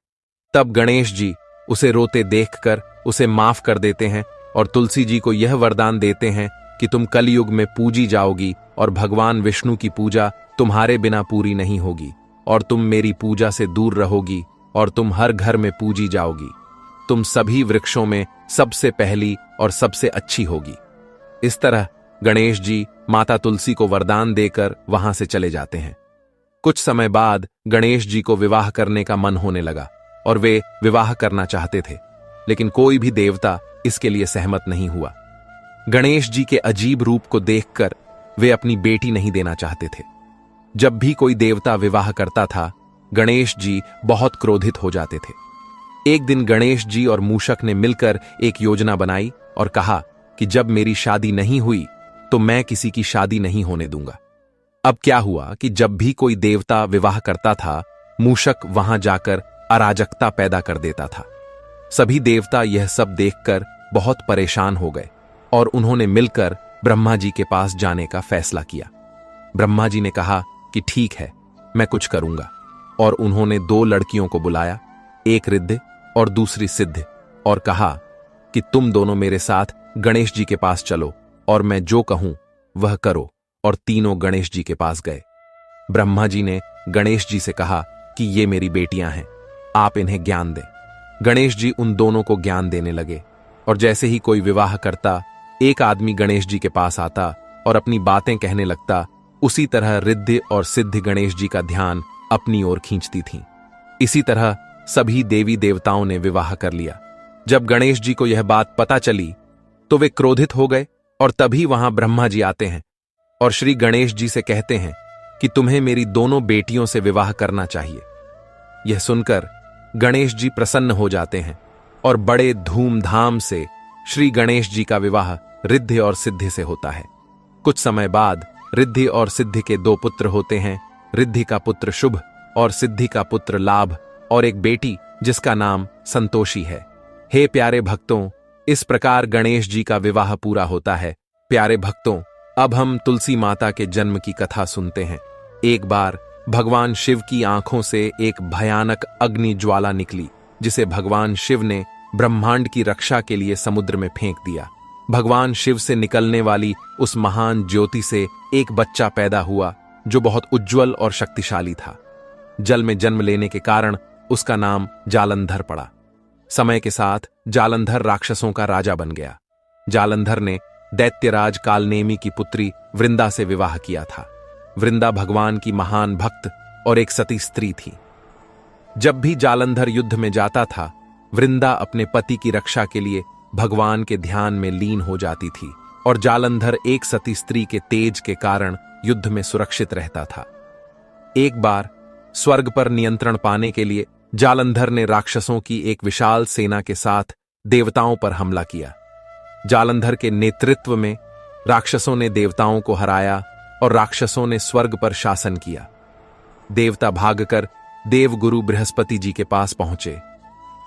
तब गणेश जी उसे रोते देखकर उसे माफ कर देते हैं और तुलसी जी को यह वरदान देते हैं कि तुम कलयुग में पूजी जाओगी और भगवान विष्णु की पूजा तुम्हारे बिना पूरी नहीं होगी और तुम मेरी पूजा से दूर रहोगी और तुम हर घर में पूजी जाओगी। तुम सभी वृक्षों में सबसे पहली और सबसे अच्छी होगी। इस तरह गणेश जी माता तुलसी को वरदान देकर वहां से चले जाते हैं। कुछ समय बाद गणेश जी को विवाह करने का मन होने लगा और वे विवाह करना चाहते थे, लेकिन कोई भी देवता इसके लिए सहमत नहीं हुआ। गणेश जी के अजीब रूप को देखकर वे अपनी बेटी नहीं देना चाहते थे। जब भी कोई देवता विवाह करता था, गणेश जी बहुत क्रोधित हो जाते थे। एक दिन गणेश जी और मूषक ने मिलकर एक योजना बनाई और कहा कि जब मेरी शादी नहीं हुई तो मैं किसी की शादी नहीं होने दूंगा। अब क्या हुआ कि जब भी कोई देवता विवाह करता था, मूषक वहां जाकर अराजकता पैदा कर देता था। सभी देवता यह सब देखकर बहुत परेशान हो गए और उन्होंने मिलकर ब्रह्मा जी के पास जाने का फैसला किया। ब्रह्मा जी ने कहा कि ठीक है, मैं कुछ करूंगा, और उन्होंने 2 लड़कियों को बुलाया, एक रिद्धि और दूसरी सिद्धि, और कहा कि तुम दोनों मेरे साथ गणेश जी के पास चलो और मैं जो कहूं वह करो। और तीनों गणेश जी के पास गए। ब्रह्मा जी ने गणेश जी से कहा कि ये मेरी बेटियां हैं, आप इन्हें ज्ञान दें। गणेश जी उन दोनों को ज्ञान देने लगे और जैसे ही कोई विवाह करता, एक आदमी गणेश जी के पास आता और अपनी बातें कहने लगता, उसी तरह रिद्धि और सिद्धि गणेश जी का ध्यान अपनी ओर खींचती थीं। इसी तरह सभी देवी देवताओं ने विवाह कर लिया। जब गणेश जी को यह बात पता चली तो वे क्रोधित हो गए और तभी वहां ब्रह्मा जी आते हैं और श्री गणेश जी से कहते हैं कि तुम्हें मेरी दोनों बेटियों से विवाह करना चाहिए। यह सुनकर गणेश जी प्रसन्न हो जाते हैं और बड़े धूमधाम से श्री गणेश जी का विवाह रिद्धि और सिद्धि से होता है। कुछ समय बाद रिद्धि और सिद्धि के 2 पुत्र होते हैं। रिद्धि का पुत्र शुभ और सिद्धि का पुत्र लाभ, और एक बेटी जिसका नाम संतोषी है। हे प्यारे भक्तों, इस प्रकार गणेश जी का विवाह पूरा होता है। प्यारे भक्तों, अब हम तुलसी माता के जन्म की कथा सुनते हैं। एक बार भगवान शिव की आंखों से एक भयानक अग्नि ज्वाला निकली, जिसे भगवान शिव ने ब्रह्मांड की रक्षा के लिए समुद्र में फेंक दिया। भगवान शिव से निकलने वाली उस महान ज्योति से एक बच्चा पैदा हुआ जो बहुत उज्जवल और शक्तिशाली था। जल में जन्म लेने के कारण उसका नाम जालंधर पड़ा। समय के साथ जालंधर राक्षसों का राजा बन गया। जालंधर ने दैत्यराज कालनेमी की पुत्री वृंदा से विवाह किया था। वृंदा भगवान की महान भक्त और एक सती स्त्री थी। जब भी जालंधर युद्ध में जाता था, वृंदा अपने पति की रक्षा के लिए भगवान के ध्यान में लीन हो जाती थी और जालंधर एक सती स्त्री के तेज के कारण युद्ध में सुरक्षित रहता था। एक बार स्वर्ग पर नियंत्रण पाने के लिए जालंधर ने राक्षसों की एक विशाल सेना के साथ देवताओं पर हमला किया। जालंधर के नेतृत्व में राक्षसों ने देवताओं को हराया और राक्षसों ने स्वर्ग पर शासन किया। देवता भागकर देवगुरु बृहस्पति जी के पास पहुंचे।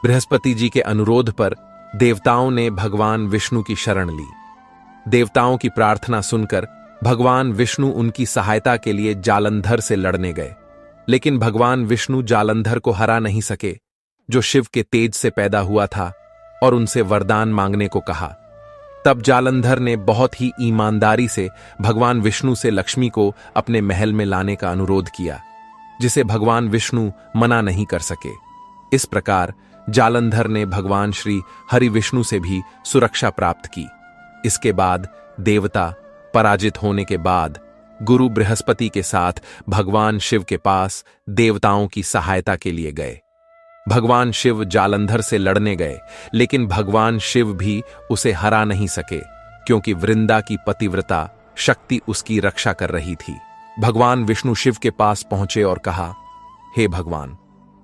बृहस्पति जी के अनुरोध पर देवताओं ने भगवान विष्णु की शरण ली। देवताओं की प्रार्थना सुनकर भगवान विष्णु उनकी सहायता के लिए जालंधर से लड़ने गए, लेकिन भगवान विष्णु जालंधर को हरा नहीं सके, जो शिव के तेज से पैदा हुआ था, और उनसे वरदान मांगने को कहा। तब जालंधर ने बहुत ही ईमानदारी से भगवान विष्णु से लक्ष्मी को अपने महल में लाने का अनुरोध किया, जिसे भगवान विष्णु मना नहीं कर सके। इस प्रकार जालंधर ने भगवान श्री हरि विष्णु से भी सुरक्षा प्राप्त की। इसके बाद देवता पराजित होने के बाद गुरु बृहस्पति के साथ भगवान शिव के पास देवताओं की सहायता के लिए गए। भगवान शिव जालंधर से लड़ने गए, लेकिन भगवान शिव भी उसे हरा नहीं सके, क्योंकि वृंदा की पतिव्रता शक्ति उसकी रक्षा कर रही थी। भगवान विष्णु शिव के पास पहुंचे और कहा, हे भगवान,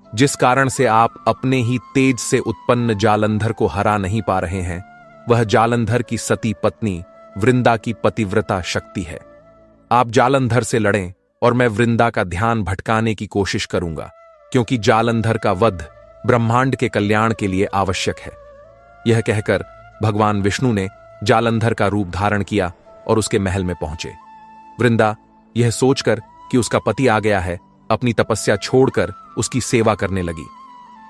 जिस कारण से आप अपने ही तेज से उत्पन्न जालंधर को हरा नहीं पा रहे हैं, वह जालंधर की सती पत्नी वृंदा की पतिव्रता शक्ति है। आप जालंधर से लड़ें और मैं वृंदा का ध्यान भटकाने की कोशिश करूंगा, क्योंकि जालंधर का वध ब्रह्मांड के कल्याण के लिए आवश्यक है। यह कहकर भगवान विष्णु ने जालंधर का रूप धारण किया और उसके महल में पहुंचे। वृंदा यह सोचकर कि उसका पति आ गया है, अपनी तपस्या छोड़कर उसकी सेवा करने लगी।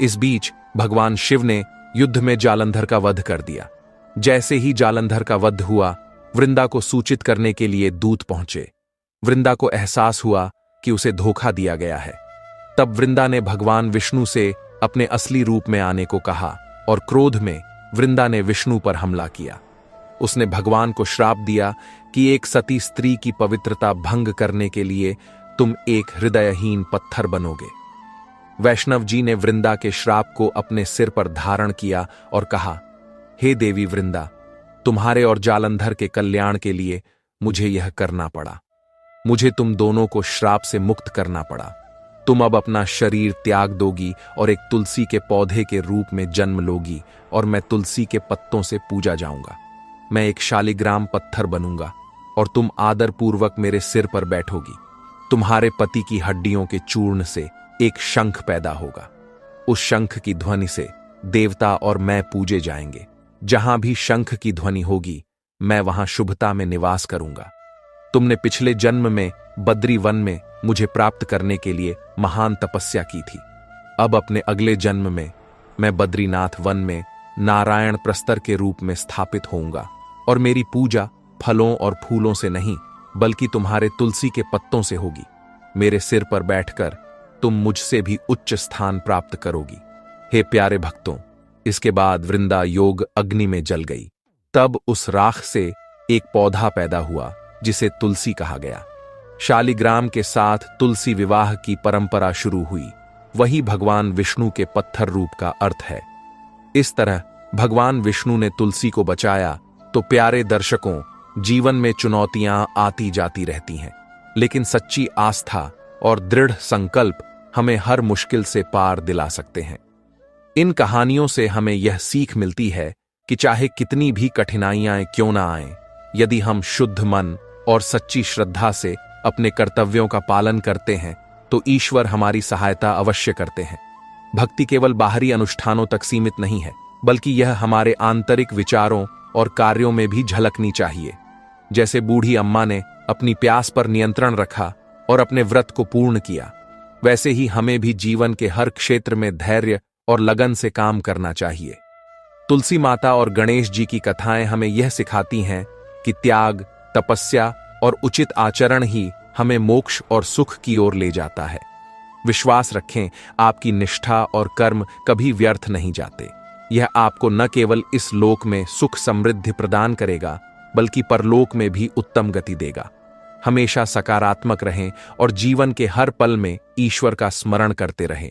इस बीच भगवान शिव ने युद्ध में जालंधर का वध कर दिया। जैसे ही जालंधर का वध हुआ, वृंदा को सूचित करने के लिए दूत पहुंचे। वृंदा को एहसास हुआ कि उसे धोखा दिया गया है। तब वृंदा ने भगवान विष्णु से अपने असली रूप में आने को कहा और क्रोध में वृंदा ने विष्णु पर हमला किया। उसने भगवान को श्राप दिया कि एक सती स्त्री की पवित्रता भंग करने के लिए तुम एक हृदयहीन पत्थर बनोगे। वैष्णव जी ने वृंदा के श्राप को अपने सिर पर धारण किया और कहा, हे देवी वृंदा, तुम्हारे और जालंधर के कल्याण के लिए मुझे यह करना पड़ा। मुझे तुम दोनों को श्राप से मुक्त करना पड़ा। तुम अब अपना शरीर त्याग दोगी और एक तुलसी के पौधे के रूप में जन्म लोगी और मैं तुलसी के पत्तों से पूजा जाऊंगा। मैं एक शालिग्राम पत्थर बनूंगा और तुम आदरपूर्वक मेरे सिर पर बैठोगी। तुम्हारे पति की हड्डियों के चूर्ण से एक शंख पैदा होगा। उस शंख की ध्वनि से देवता और मैं पूजे जाएंगे। जहां भी शंख की ध्वनि होगी, मैं वहां शुभता में निवास करूंगा। तुमने पिछले जन्म में बद्री वन में मुझे प्राप्त करने के लिए महान तपस्या की थी। अब अपने अगले जन्म में मैं बद्रीनाथ वन में नारायण प्रस्तर के रूप में स्थापित होऊंगा और मेरी पूजा फलों और फूलों से नहीं, बल्कि तुम्हारे तुलसी के पत्तों से होगी। मेरे सिर पर बैठकर तुम मुझसे भी उच्च स्थान प्राप्त करोगी। हे प्यारे भक्तों, इसके बाद वृंदा योग अग्नि में जल गई। तब उस राख से एक पौधा पैदा हुआ जिसे तुलसी कहा गया। शालिग्राम के साथ तुलसी विवाह की परंपरा शुरू हुई। वही भगवान विष्णु के पत्थर रूप का अर्थ है। इस तरह भगवान विष्णु ने तुलसी को बचाया। तो प्यारे दर्शकों, जीवन में चुनौतियां आती जाती रहती हैं, लेकिन सच्ची आस्था और दृढ़ संकल्प हमें हर मुश्किल से पार दिला सकते हैं। इन कहानियों से हमें यह सीख मिलती है कि चाहे कितनी भी कठिनाइयां क्यों ना आएं, यदि हम शुद्ध मन और सच्ची श्रद्धा से अपने कर्तव्यों का पालन करते हैं, तो ईश्वर हमारी सहायता अवश्य करते हैं। भक्ति केवल बाहरी अनुष्ठानों तक सीमित नहीं है, बल्कि यह हमारे आंतरिक विचारों और कार्यों में भी झलकनी चाहिए। जैसे बूढ़ी अम्मा ने अपनी प्यास पर नियंत्रण रखा और अपने व्रत को पूर्ण किया, वैसे ही हमें भी जीवन के हर क्षेत्र में धैर्य और लगन से काम करना चाहिए। तुलसी माता और गणेश जी की कथाएं हमें यह सिखाती हैं कि त्याग, तपस्या और उचित आचरण ही हमें मोक्ष और सुख की ओर ले जाता है। विश्वास रखें, आपकी निष्ठा और कर्म कभी व्यर्थ नहीं जाते। यह आपको न केवल इस लोक में सुख समृद्धि प्रदान करेगा, बल्कि परलोक में भी उत्तम गति देगा। हमेशा सकारात्मक रहें और जीवन के हर पल में ईश्वर का स्मरण करते रहें।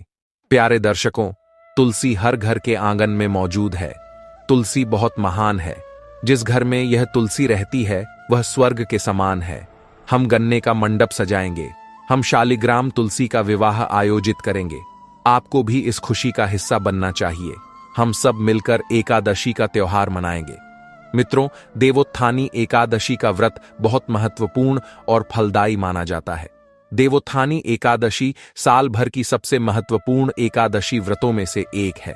प्यारे दर्शकों, तुलसी हर घर के आंगन में मौजूद है। तुलसी बहुत महान है। जिस घर में यह तुलसी रहती है वह स्वर्ग के समान है। हम गन्ने का मंडप सजाएंगे, हम शालिग्राम तुलसी का विवाह आयोजित करेंगे। आपको भी इस खुशी का हिस्सा बनना चाहिए। हम सब मिलकर एकादशी का त्योहार मनाएंगे। मित्रों, देवोत्थानी एकादशी का व्रत बहुत महत्वपूर्ण और फलदायी माना जाता है। देवोत्थानी एकादशी साल भर की सबसे महत्वपूर्ण एकादशी व्रतों में से एक है।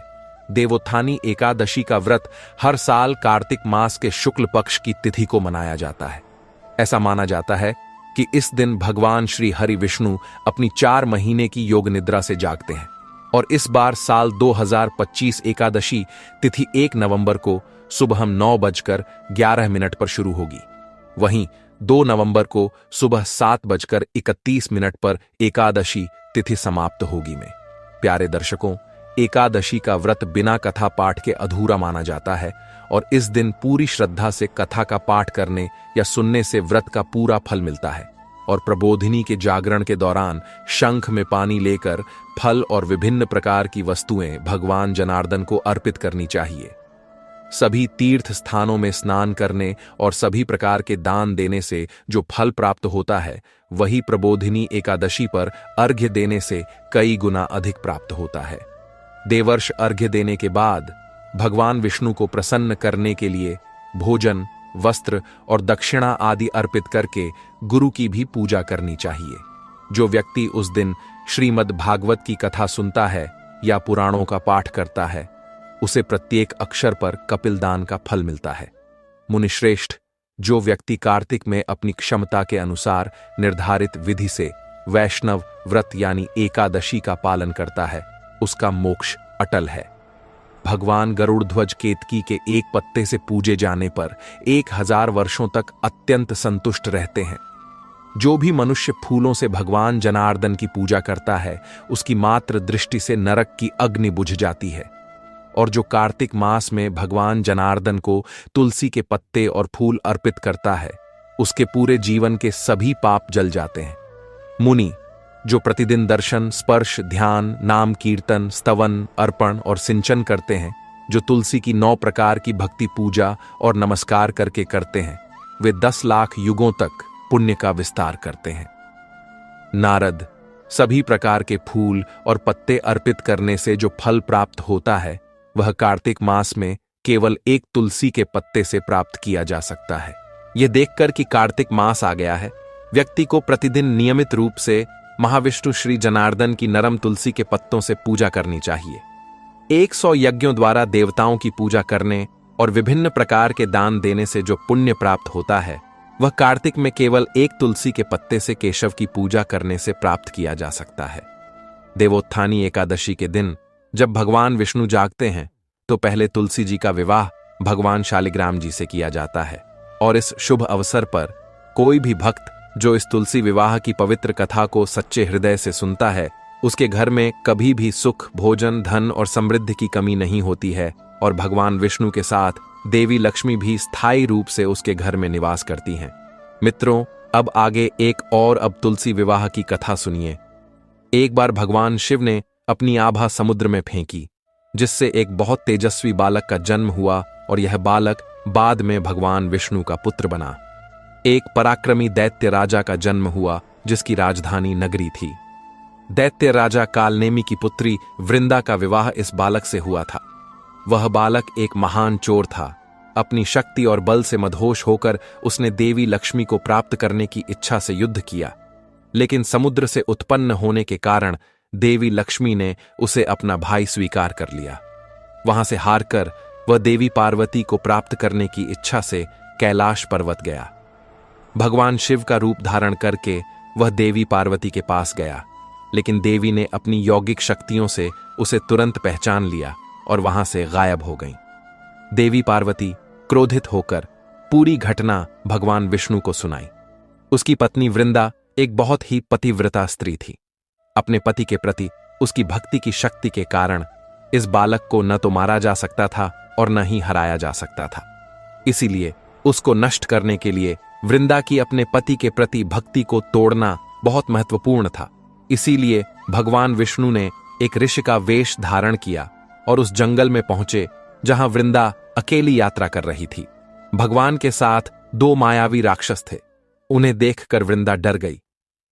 देवोत्थानी एकादशी का व्रत हर साल कार्तिक मास के शुक्ल पक्ष की तिथि को मनाया जाता है। ऐसा माना जाता है कि इस दिन भगवान श्री हरि विष्णु अपनी 4 महीने की योग निद्रा से जागते हैं और इस बार साल 2025 एकादशी तिथि 1 नवंबर को सुबह 9:11 पर शुरू होगी। वहीं 2 नवंबर को सुबह 7:31 पर एकादशी तिथि समाप्त होगी। में प्यारे दर्शकों, एकादशी का व्रत बिना कथा पाठ के अधूरा माना जाता है और इस दिन पूरी श्रद्धा से कथा का पाठ करने या सुनने से व्रत का पूरा फल मिलता है। और प्रबोधिनी के जागरण के दौरान शंख में पानी लेकर फल और विभिन्न प्रकार की वस्तुएं भगवान जनार्दन को अर्पित करनी चाहिए। सभी तीर्थ स्थानों में स्नान करने और सभी प्रकार के दान देने से जो फल प्राप्त होता है, वही प्रबोधिनी एकादशी पर अर्घ्य देने से कई गुना अधिक प्राप्त होता है। देवर्ष अर्घ्य देने के बाद भगवान विष्णु को प्रसन्न करने के लिए भोजन, वस्त्र और दक्षिणा आदि अर्पित करके गुरु की भी पूजा करनी चाहिए। जो व्यक्ति उस दिन श्रीमद् भागवत की कथा सुनता है या पुराणों का पाठ करता है, उसे प्रत्येक अक्षर पर कपिलदान का फल मिलता है। मुनिश्रेष्ठ, जो व्यक्ति कार्तिक में अपनी क्षमता के अनुसार निर्धारित विधि से वैष्णव व्रत यानी एकादशी का पालन करता है, उसका मोक्ष अटल है। भगवान गरुड़ध्वज केतकी के एक पत्ते से पूजे जाने पर 1000 वर्षों तक अत्यंत संतुष्ट रहते हैं। जो भी मनुष्य फूलों से भगवान जनार्दन की पूजा करता है, उसकी मात्र दृष्टि से नरक की अग्नि बुझ जाती है। और जो कार्तिक मास में भगवान जनार्दन को तुलसी के पत्ते और फूल अर्पित करता है, उसके पूरे जीवन के सभी पाप जल जाते हैं। मुनि, जो प्रतिदिन दर्शन, स्पर्श, ध्यान, नाम कीर्तन, स्तवन, अर्पण और सिंचन करते हैं, जो तुलसी की 9 प्रकार की भक्ति पूजा और नमस्कार करके करते हैं, वे 10 लाख युगों तक पुण्य का विस्तार करते हैं। नारद, सभी प्रकार के फूल और पत्ते अर्पित करने से जो फल प्राप्त होता है, वह कार्तिक मास में केवल एक तुलसी के पत्ते से प्राप्त किया जा सकता है। यह देखकर कि कार्तिक मास आ गया है, व्यक्ति को प्रतिदिन नियमित रूप से महाविष्णु श्री जनार्दन की नरम तुलसी के पत्तों से पूजा करनी चाहिए। 100 यज्ञों द्वारा देवताओं की पूजा करने और विभिन्न प्रकार के दान देने से जो पुण्य प्राप्त होता है, वह कार्तिक में केवल एक तुलसी के पत्ते से केशव की पूजा करने से प्राप्त किया जा सकता है। देवोत्थानी एकादशी के दिन जब भगवान विष्णु जागते हैं, तो पहले तुलसी जी का विवाह भगवान शालिग्राम जी से किया जाता है। और इस शुभ अवसर पर कोई भी भक्त जो इस तुलसी विवाह की पवित्र कथा को सच्चे हृदय से सुनता है, उसके घर में कभी भी सुख, भोजन, धन और समृद्धि की कमी नहीं होती है और भगवान विष्णु के साथ देवी लक्ष्मी भी स्थायी रूप से उसके घर में निवास करती हैं। मित्रों, अब आगे एक और अब तुलसी विवाह की कथा सुनिए। एक बार भगवान शिव ने अपनी आभा समुद्र में फेंकी, जिससे एक बहुत तेजस्वी बालक का जन्म हुआ और यह बालक बाद में भगवान विष्णु का पुत्र बना। एक पराक्रमी दैत्य राजा का जन्म हुआ, जिसकी राजधानी नगरी थी। दैत्य राजा कालनेमी की पुत्री वृंदा का विवाह इस बालक से हुआ था। वह बालक एक महान चोर था। अपनी शक्ति और बल से मदहोश होकर उसने देवी लक्ष्मी को प्राप्त करने की इच्छा से युद्ध किया, लेकिन समुद्र से उत्पन्न होने के कारण देवी लक्ष्मी ने उसे अपना भाई स्वीकार कर लिया। वहां से हारकर वह देवी पार्वती को प्राप्त करने की इच्छा से कैलाश पर्वत गया। भगवान शिव का रूप धारण करके वह देवी पार्वती के पास गया, लेकिन देवी ने अपनी यौगिक शक्तियों से उसे तुरंत पहचान लिया और वहां से गायब हो गईं। देवी पार्वती क्रोधित होकर पूरी घटना भगवान विष्णु को सुनाई। उसकी पत्नी वृंदा एक बहुत ही पतिव्रता स्त्री थी। अपने पति के प्रति उसकी भक्ति की शक्ति के कारण इस बालक को न तो मारा जा सकता था और न ही हराया जा सकता था। इसीलिए उसको नष्ट करने के लिए वृंदा की अपने पति के प्रति भक्ति को तोड़ना बहुत महत्वपूर्ण था। इसीलिए भगवान विष्णु ने एक ऋषि का वेश धारण किया और उस जंगल में पहुंचे जहां वृंदा अकेली यात्रा कर रही थी। भगवान के साथ 2 मायावी राक्षस थे। उन्हें देखकर वृंदा डर गई।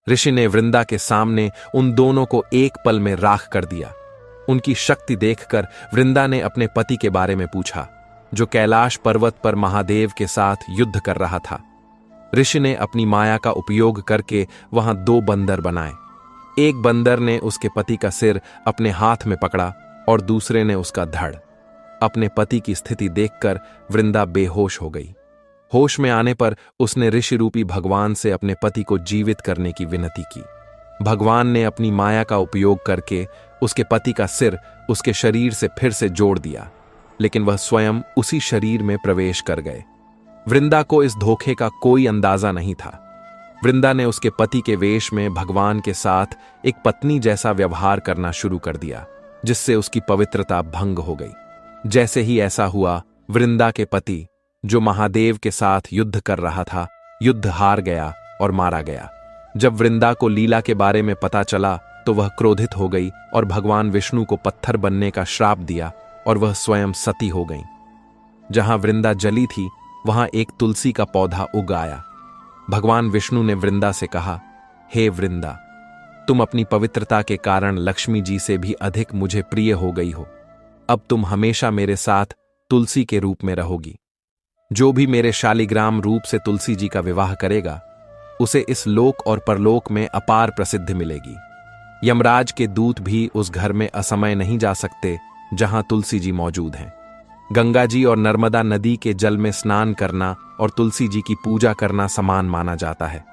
ऋषि ने वृंदा के सामने उन दोनों को एक पल में राख कर दिया। उनकी शक्ति देखकर वृंदा ने अपने पति के बारे में पूछा, जो कैलाश पर्वत पर महादेव के साथ युद्ध कर रहा था। ऋषि ने अपनी माया का उपयोग करके वहां 2 बंदर बनाए। एक बंदर ने उसके पति का सिर अपने हाथ में पकड़ा और दूसरे ने उसका धड़। अपने पति की स्थिति देखकर वृंदा बेहोश हो गई। होश में आने पर उसने ऋषि रूपी भगवान से अपने पति को जीवित करने की विनती की। भगवान ने अपनी माया का उपयोग करके उसके पति का सिर उसके शरीर से फिर से जोड़ दिया, लेकिन वह स्वयं उसी शरीर में प्रवेश कर गए। वृंदा को इस धोखे का कोई अंदाजा नहीं था। वृंदा ने उसके पति के वेश में भगवान के साथ एक पत्नी जैसा व्यवहार करना शुरू कर दिया, जिससे उसकी पवित्रता भंग हो गई। जैसे ही ऐसा हुआ, वृंदा के पति, जो महादेव के साथ युद्ध कर रहा था, युद्ध हार गया और मारा गया। जब वृंदा को लीला के बारे में पता चला तो वह क्रोधित हो गई और भगवान विष्णु को पत्थर बनने का श्राप दिया और वह स्वयं सती हो गई। जहां वृंदा जली थी वहां एक तुलसी का पौधा उग आया। भगवान विष्णु ने वृंदा से कहा, हे वृंदा, तुम अपनी पवित्रता के कारण लक्ष्मी जी से भी अधिक मुझे प्रिय हो गई हो। अब तुम हमेशा मेरे साथ तुलसी के रूप में रहोगी। जो भी मेरे शालिग्राम रूप से तुलसी जी का विवाह करेगा, उसे इस लोक और परलोक में अपार प्रसिद्धि मिलेगी। यमराज के दूत भी उस घर में असमय नहीं जा सकते जहां तुलसी जी मौजूद हैं। गंगा जी और नर्मदा नदी के जल में स्नान करना और तुलसी जी की पूजा करना समान माना जाता है।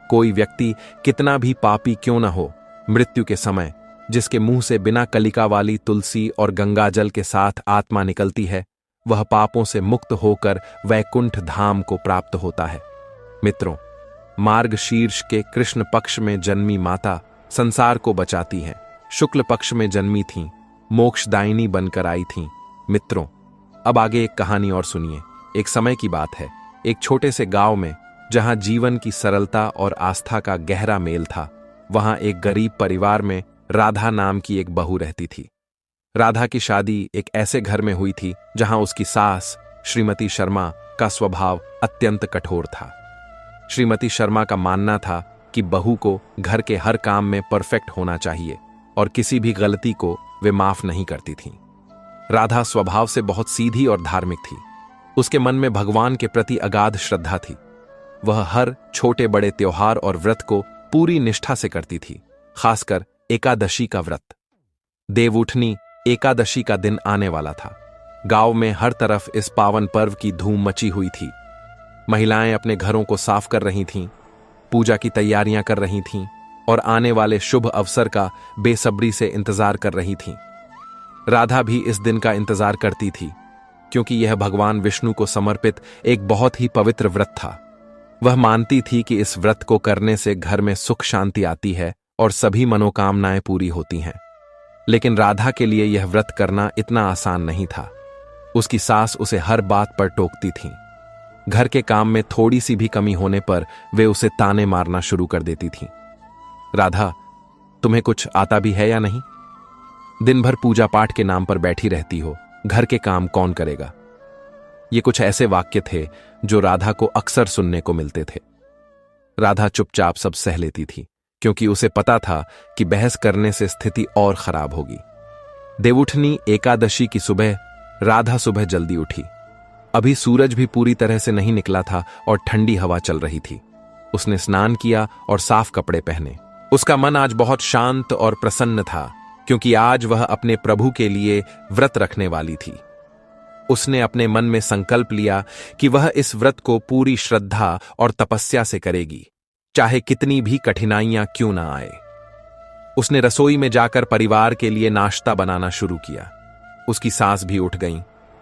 कोई व्यक्ति कितना भी पापी क्यों न हो, मृत्यु के समय जिसके मुंह से बिना कलिका वाली तुलसी और गंगा जल के साथ आत्मा निकलती है, वह पापों से मुक्त होकर वैकुंठ धाम को प्राप्त होता है। मित्रों, मार्गशीर्ष के कृष्ण पक्ष में जन्मी माता संसार को बचाती हैं। शुक्ल पक्ष में जन्मी थीं, मोक्षदायिनी बनकर आई थीं। मित्रों, अब आगे एक कहानी और सुनिए। एक समय की बात है, एक छोटे से गांव में, जहां जीवन की सरलता और आस्था का गहरा मेल था, वहां एक गरीब परिवार में राधा नाम की एक बहू रहती थी। राधा की शादी एक ऐसे घर में हुई थी जहां उसकी सास श्रीमती शर्मा का स्वभाव अत्यंत कठोर था। श्रीमती शर्मा का मानना था कि बहू को घर के हर काम में परफेक्ट होना चाहिए और किसी भी गलती को वे माफ नहीं करती थीं। राधा स्वभाव से बहुत सीधी और धार्मिक थी। उसके मन में भगवान के प्रति अगाध श्रद्धा थी। वह हर छोटे बड़े त्योहार और व्रत को पूरी निष्ठा से करती थी, खासकर एकादशी का व्रत। देवउठनी एकादशी का दिन आने वाला था। गांव में हर तरफ इस पावन पर्व की धूम मची हुई थी। महिलाएं अपने घरों को साफ कर रही थीं, पूजा की तैयारियां कर रही थीं और आने वाले शुभ अवसर का बेसब्री से इंतजार कर रही थीं। राधा भी इस दिन का इंतजार करती थी, क्योंकि यह भगवान विष्णु को समर्पित एक बहुत ही पवित्र व्रत था। वह मानती थी कि इस व्रत को करने से घर में सुख शांति आती है और सभी मनोकामनाएं पूरी होती हैं। लेकिन राधा के लिए यह व्रत करना इतना आसान नहीं था। उसकी सास उसे हर बात पर टोकती थी। घर के काम में थोड़ी सी भी कमी होने पर वे उसे ताने मारना शुरू कर देती थीं। राधा, तुम्हें कुछ आता भी है या नहीं? दिन भर पूजा पाठ के नाम पर बैठी रहती हो, घर के काम कौन करेगा? ये कुछ ऐसे वाक्य थे जो राधा को अक्सर सुनने को मिलते थे। राधा चुपचाप सब सह लेती थी, क्योंकि उसे पता था कि बहस करने से स्थिति और खराब होगी। देवउठनी एकादशी की सुबह राधा सुबह जल्दी उठी। अभी सूरज भी पूरी तरह से नहीं निकला था और ठंडी हवा चल रही थी। उसने स्नान किया और साफ कपड़े पहने। उसका मन आज बहुत शांत और प्रसन्न था, क्योंकि आज वह अपने प्रभु के लिए व्रत रखने वाली थी। उसने अपने मन में संकल्प लिया कि वह इस व्रत को पूरी श्रद्धा और तपस्या से करेगी, चाहे कितनी भी कठिनाइयां क्यों ना आए। उसने रसोई में जाकर परिवार के लिए नाश्ता बनाना शुरू किया। उसकी सांस भी उठ गई,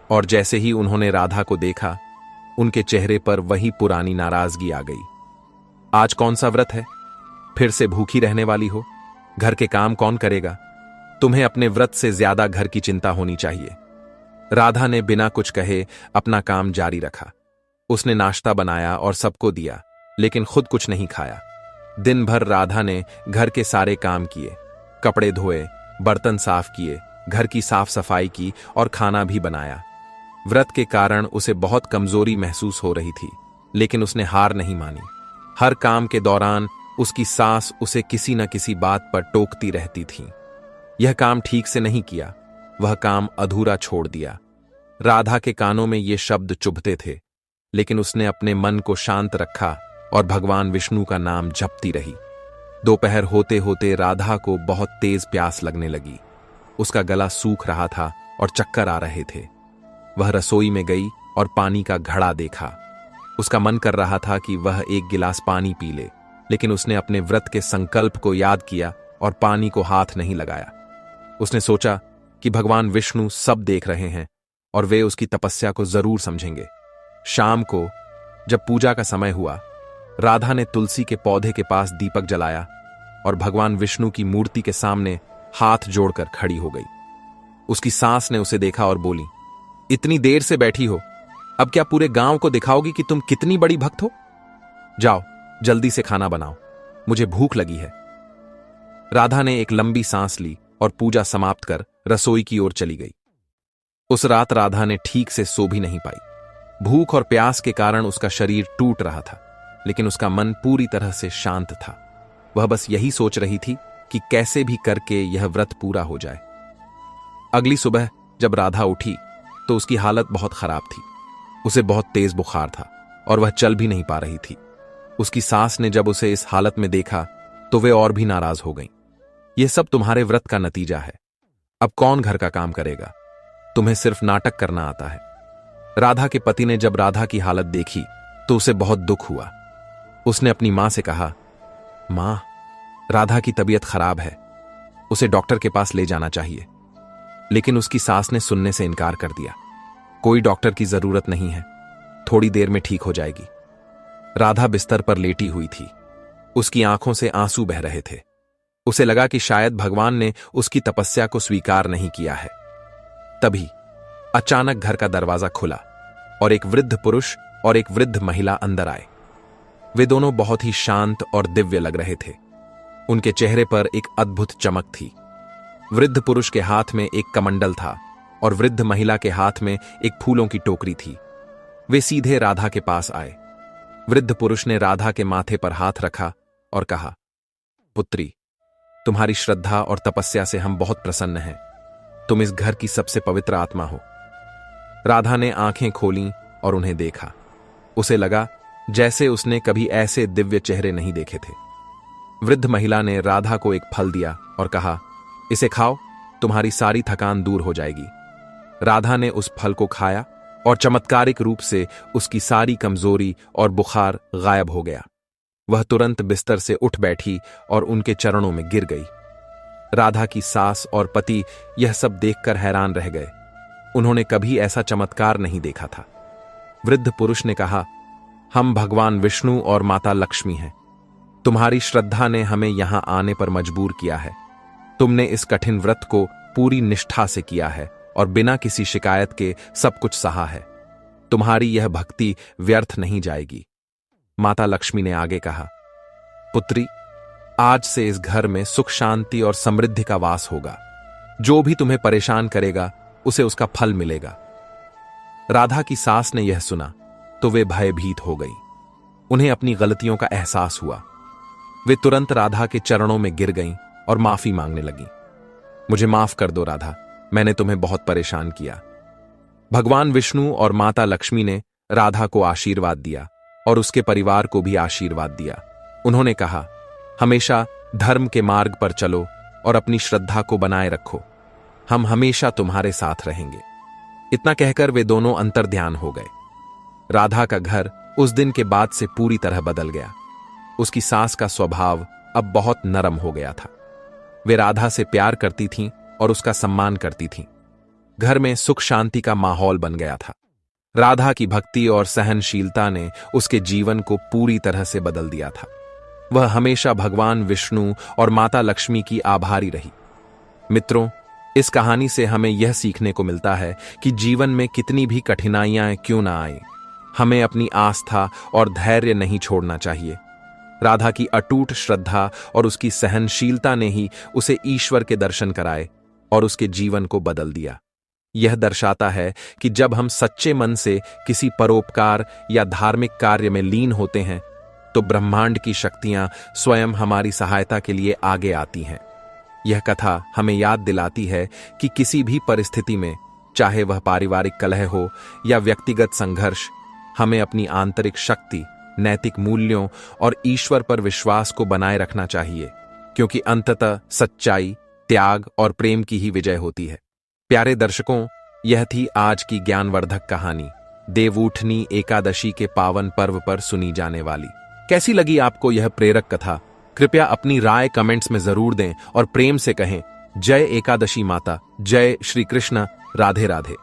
और जैसे ही उन्होंने राधा को देखा, उनके चेहरे पर वही पुरानी नाराजगी आ गई। आज कौन सा व्रत है? फिर से भूखी रहने वाली हो? घर के काम कौन करेगा? तुम्हें अपने व्रत से ज्यादा घर की चिंता होनी चाहिए। राधा ने बिना कुछ कहे अपना काम जारी रखा। उसने नाश्ता बनाया और सबको दिया, लेकिन खुद कुछ नहीं खाया। दिन भर राधा ने घर के सारे काम किए, कपड़े धोए, बर्तन साफ किए, घर की साफ सफाई की और खाना भी बनाया। व्रत के कारण उसे बहुत कमजोरी महसूस हो रही थी, लेकिन उसने हार नहीं मानी। हर काम के दौरान उसकी सास उसे किसी न किसी बात पर टोकती रहती थी। यह काम ठीक से नहीं किया, वह काम अधूरा छोड़ दिया। राधा के कानों में ये शब्द चुभते थे, लेकिन उसने अपने मन को शांत रखा और भगवान विष्णु का नाम जपती रही। दोपहर होते होते राधा को बहुत तेज प्यास लगने लगी। उसका गला सूख रहा था और चक्कर आ रहे थे। वह रसोई में गई और पानी का घड़ा देखा। उसका मन कर रहा था कि वह एक गिलास पानी पी ले, लेकिन उसने अपने व्रत के संकल्प को याद किया और पानी को हाथ नहीं लगाया। उसने सोचा कि भगवान विष्णु सब देख रहे हैं और वे उसकी तपस्या को जरूर समझेंगे। शाम को जब पूजा का समय हुआ, राधा ने तुलसी के पौधे के पास दीपक जलाया और भगवान विष्णु की मूर्ति के सामने हाथ जोड़कर खड़ी हो गई। उसकी सास ने उसे देखा और बोली, इतनी देर से बैठी हो, अब क्या पूरे गांव को दिखाओगी कि तुम कितनी बड़ी भक्त हो? जाओ जल्दी से खाना बनाओ, मुझे भूख लगी है। राधा ने एक लंबी सांस ली और पूजा समाप्त कर रसोई की ओर चली गई। उस रात राधा ने ठीक से सो भी नहीं पाई। भूख और प्यास के कारण उसका शरीर टूट रहा था, लेकिन उसका मन पूरी तरह से शांत था। वह बस यही सोच रही थी कि कैसे भी करके यह व्रत पूरा हो जाए। अगली सुबह जब राधा उठी तो उसकी हालत बहुत खराब थी। उसे बहुत तेज बुखार था और वह चल भी नहीं पा रही थी। उसकी सास ने जब उसे इस हालत में देखा तो वे और भी नाराज हो गईं। यह सब तुम्हारे व्रत का नतीजा है। अब कौन घर का काम करेगा? तुम्हें सिर्फ नाटक करना आता है। राधा के पति ने जब राधा की हालत देखी तो उसे बहुत दुख हुआ। उसने अपनी मां से कहा, मां, राधा की तबीयत खराब है, उसे डॉक्टर के पास ले जाना चाहिए। लेकिन उसकी सास ने सुनने से इनकार कर दिया। कोई डॉक्टर की जरूरत नहीं है, थोड़ी देर में ठीक हो जाएगी। राधा बिस्तर पर लेटी हुई थी। उसकी आंखों से आंसू बह रहे थे। उसे लगा कि शायद भगवान ने उसकी तपस्या को स्वीकार नहीं किया है। तभी अचानक घर का दरवाजा खुला और एक वृद्ध पुरुष और एक वृद्ध महिला अंदर आए। वे दोनों बहुत ही शांत और दिव्य लग रहे थे। उनके चेहरे पर एक अद्भुत चमक थी। वृद्ध पुरुष के हाथ में एक कमंडल था और वृद्ध महिला के हाथ में एक फूलों की टोकरी थी। वे सीधे राधा के पास आए। वृद्ध पुरुष ने राधा के माथे पर हाथ रखा और कहा, पुत्री, तुम्हारी श्रद्धा और तपस्या से हम बहुत प्रसन्न हैं। तुम इस घर की सबसे पवित्र आत्मा हो। राधा ने आंखें खोलीं और उन्हें देखा। उसे लगा जैसे उसने कभी ऐसे दिव्य चेहरे नहीं देखे थे। वृद्ध महिला ने राधा को एक फल दिया और कहा, इसे खाओ, तुम्हारी सारी थकान दूर हो जाएगी। राधा ने उस फल को खाया और चमत्कारिक रूप से उसकी सारी कमजोरी और बुखार गायब हो गया। वह तुरंत बिस्तर से उठ बैठी और उनके चरणों में गिर गई। राधा की सास और पति यह सब देखकर हैरान रह गए। उन्होंने कभी ऐसा चमत्कार नहीं देखा था। वृद्ध पुरुष ने कहा, हम भगवान विष्णु और माता लक्ष्मी हैं। तुम्हारी श्रद्धा ने हमें यहां आने पर मजबूर किया है। तुमने इस कठिन व्रत को पूरी निष्ठा से किया है और बिना किसी शिकायत के सब कुछ सहा है। तुम्हारी यह भक्ति व्यर्थ नहीं जाएगी। माता लक्ष्मी ने आगे कहा, पुत्री, आज से इस घर में सुख शांति और समृद्धि का वास होगा। जो भी तुम्हें परेशान करेगा उसे उसका फल मिलेगा। राधा की सास ने यह सुना तो वे भयभीत हो गई। उन्हें अपनी गलतियों का एहसास हुआ। वे तुरंत राधा के चरणों में गिर गईं और माफी मांगने लगीं। मुझे माफ कर दो राधा, मैंने तुम्हें बहुत परेशान किया। भगवान विष्णु और माता लक्ष्मी ने राधा को आशीर्वाद दिया और उसके परिवार को भी आशीर्वाद दिया। उन्होंने कहा, हमेशा धर्म के मार्ग पर चलो और अपनी श्रद्धा को बनाए रखो। हम हमेशा तुम्हारे साथ रहेंगे। इतना कहकर वे दोनों अंतर्ध्यान हो गए। राधा का घर उस दिन के बाद से पूरी तरह बदल गया। उसकी सास का स्वभाव अब बहुत नरम हो गया था। वे राधा से प्यार करती थीं और उसका सम्मान करती थीं। घर में सुख शांति का माहौल बन गया था। राधा की भक्ति और सहनशीलता ने उसके जीवन को पूरी तरह से बदल दिया था। वह हमेशा भगवान विष्णु और माता लक्ष्मी की आभारी रही। मित्रों, इस कहानी से हमें यह सीखने को मिलता है कि जीवन में कितनी भी कठिनाइयां क्यों ना आए, हमें अपनी आस्था और धैर्य नहीं छोड़ना चाहिए। राधा की अटूट श्रद्धा और उसकी सहनशीलता ने ही उसे ईश्वर के दर्शन कराए और उसके जीवन को बदल दिया। यह दर्शाता है कि जब हम सच्चे मन से किसी परोपकार या धार्मिक कार्य में लीन होते हैं तो ब्रह्मांड की शक्तियां स्वयं हमारी सहायता के लिए आगे आती हैं। यह कथा हमें याद दिलाती है कि किसी भी परिस्थिति में, चाहे वह पारिवारिक कलह हो या व्यक्तिगत संघर्ष, हमें अपनी आंतरिक शक्ति, नैतिक मूल्यों और ईश्वर पर विश्वास को बनाए रखना चाहिए, क्योंकि अंततः सच्चाई, त्याग और प्रेम की ही विजय होती है। प्यारे दर्शकों, यह थी आज की ज्ञानवर्धक कहानी, देवउठनी एकादशी के पावन पर्व पर सुनी जाने वाली। कैसी लगी आपको यह प्रेरक कथा? कृपया अपनी राय कमेंट्स में जरूर दें और प्रेम से कहें, जय एकादशी माता, जय श्री कृष्ण, राधे राधे।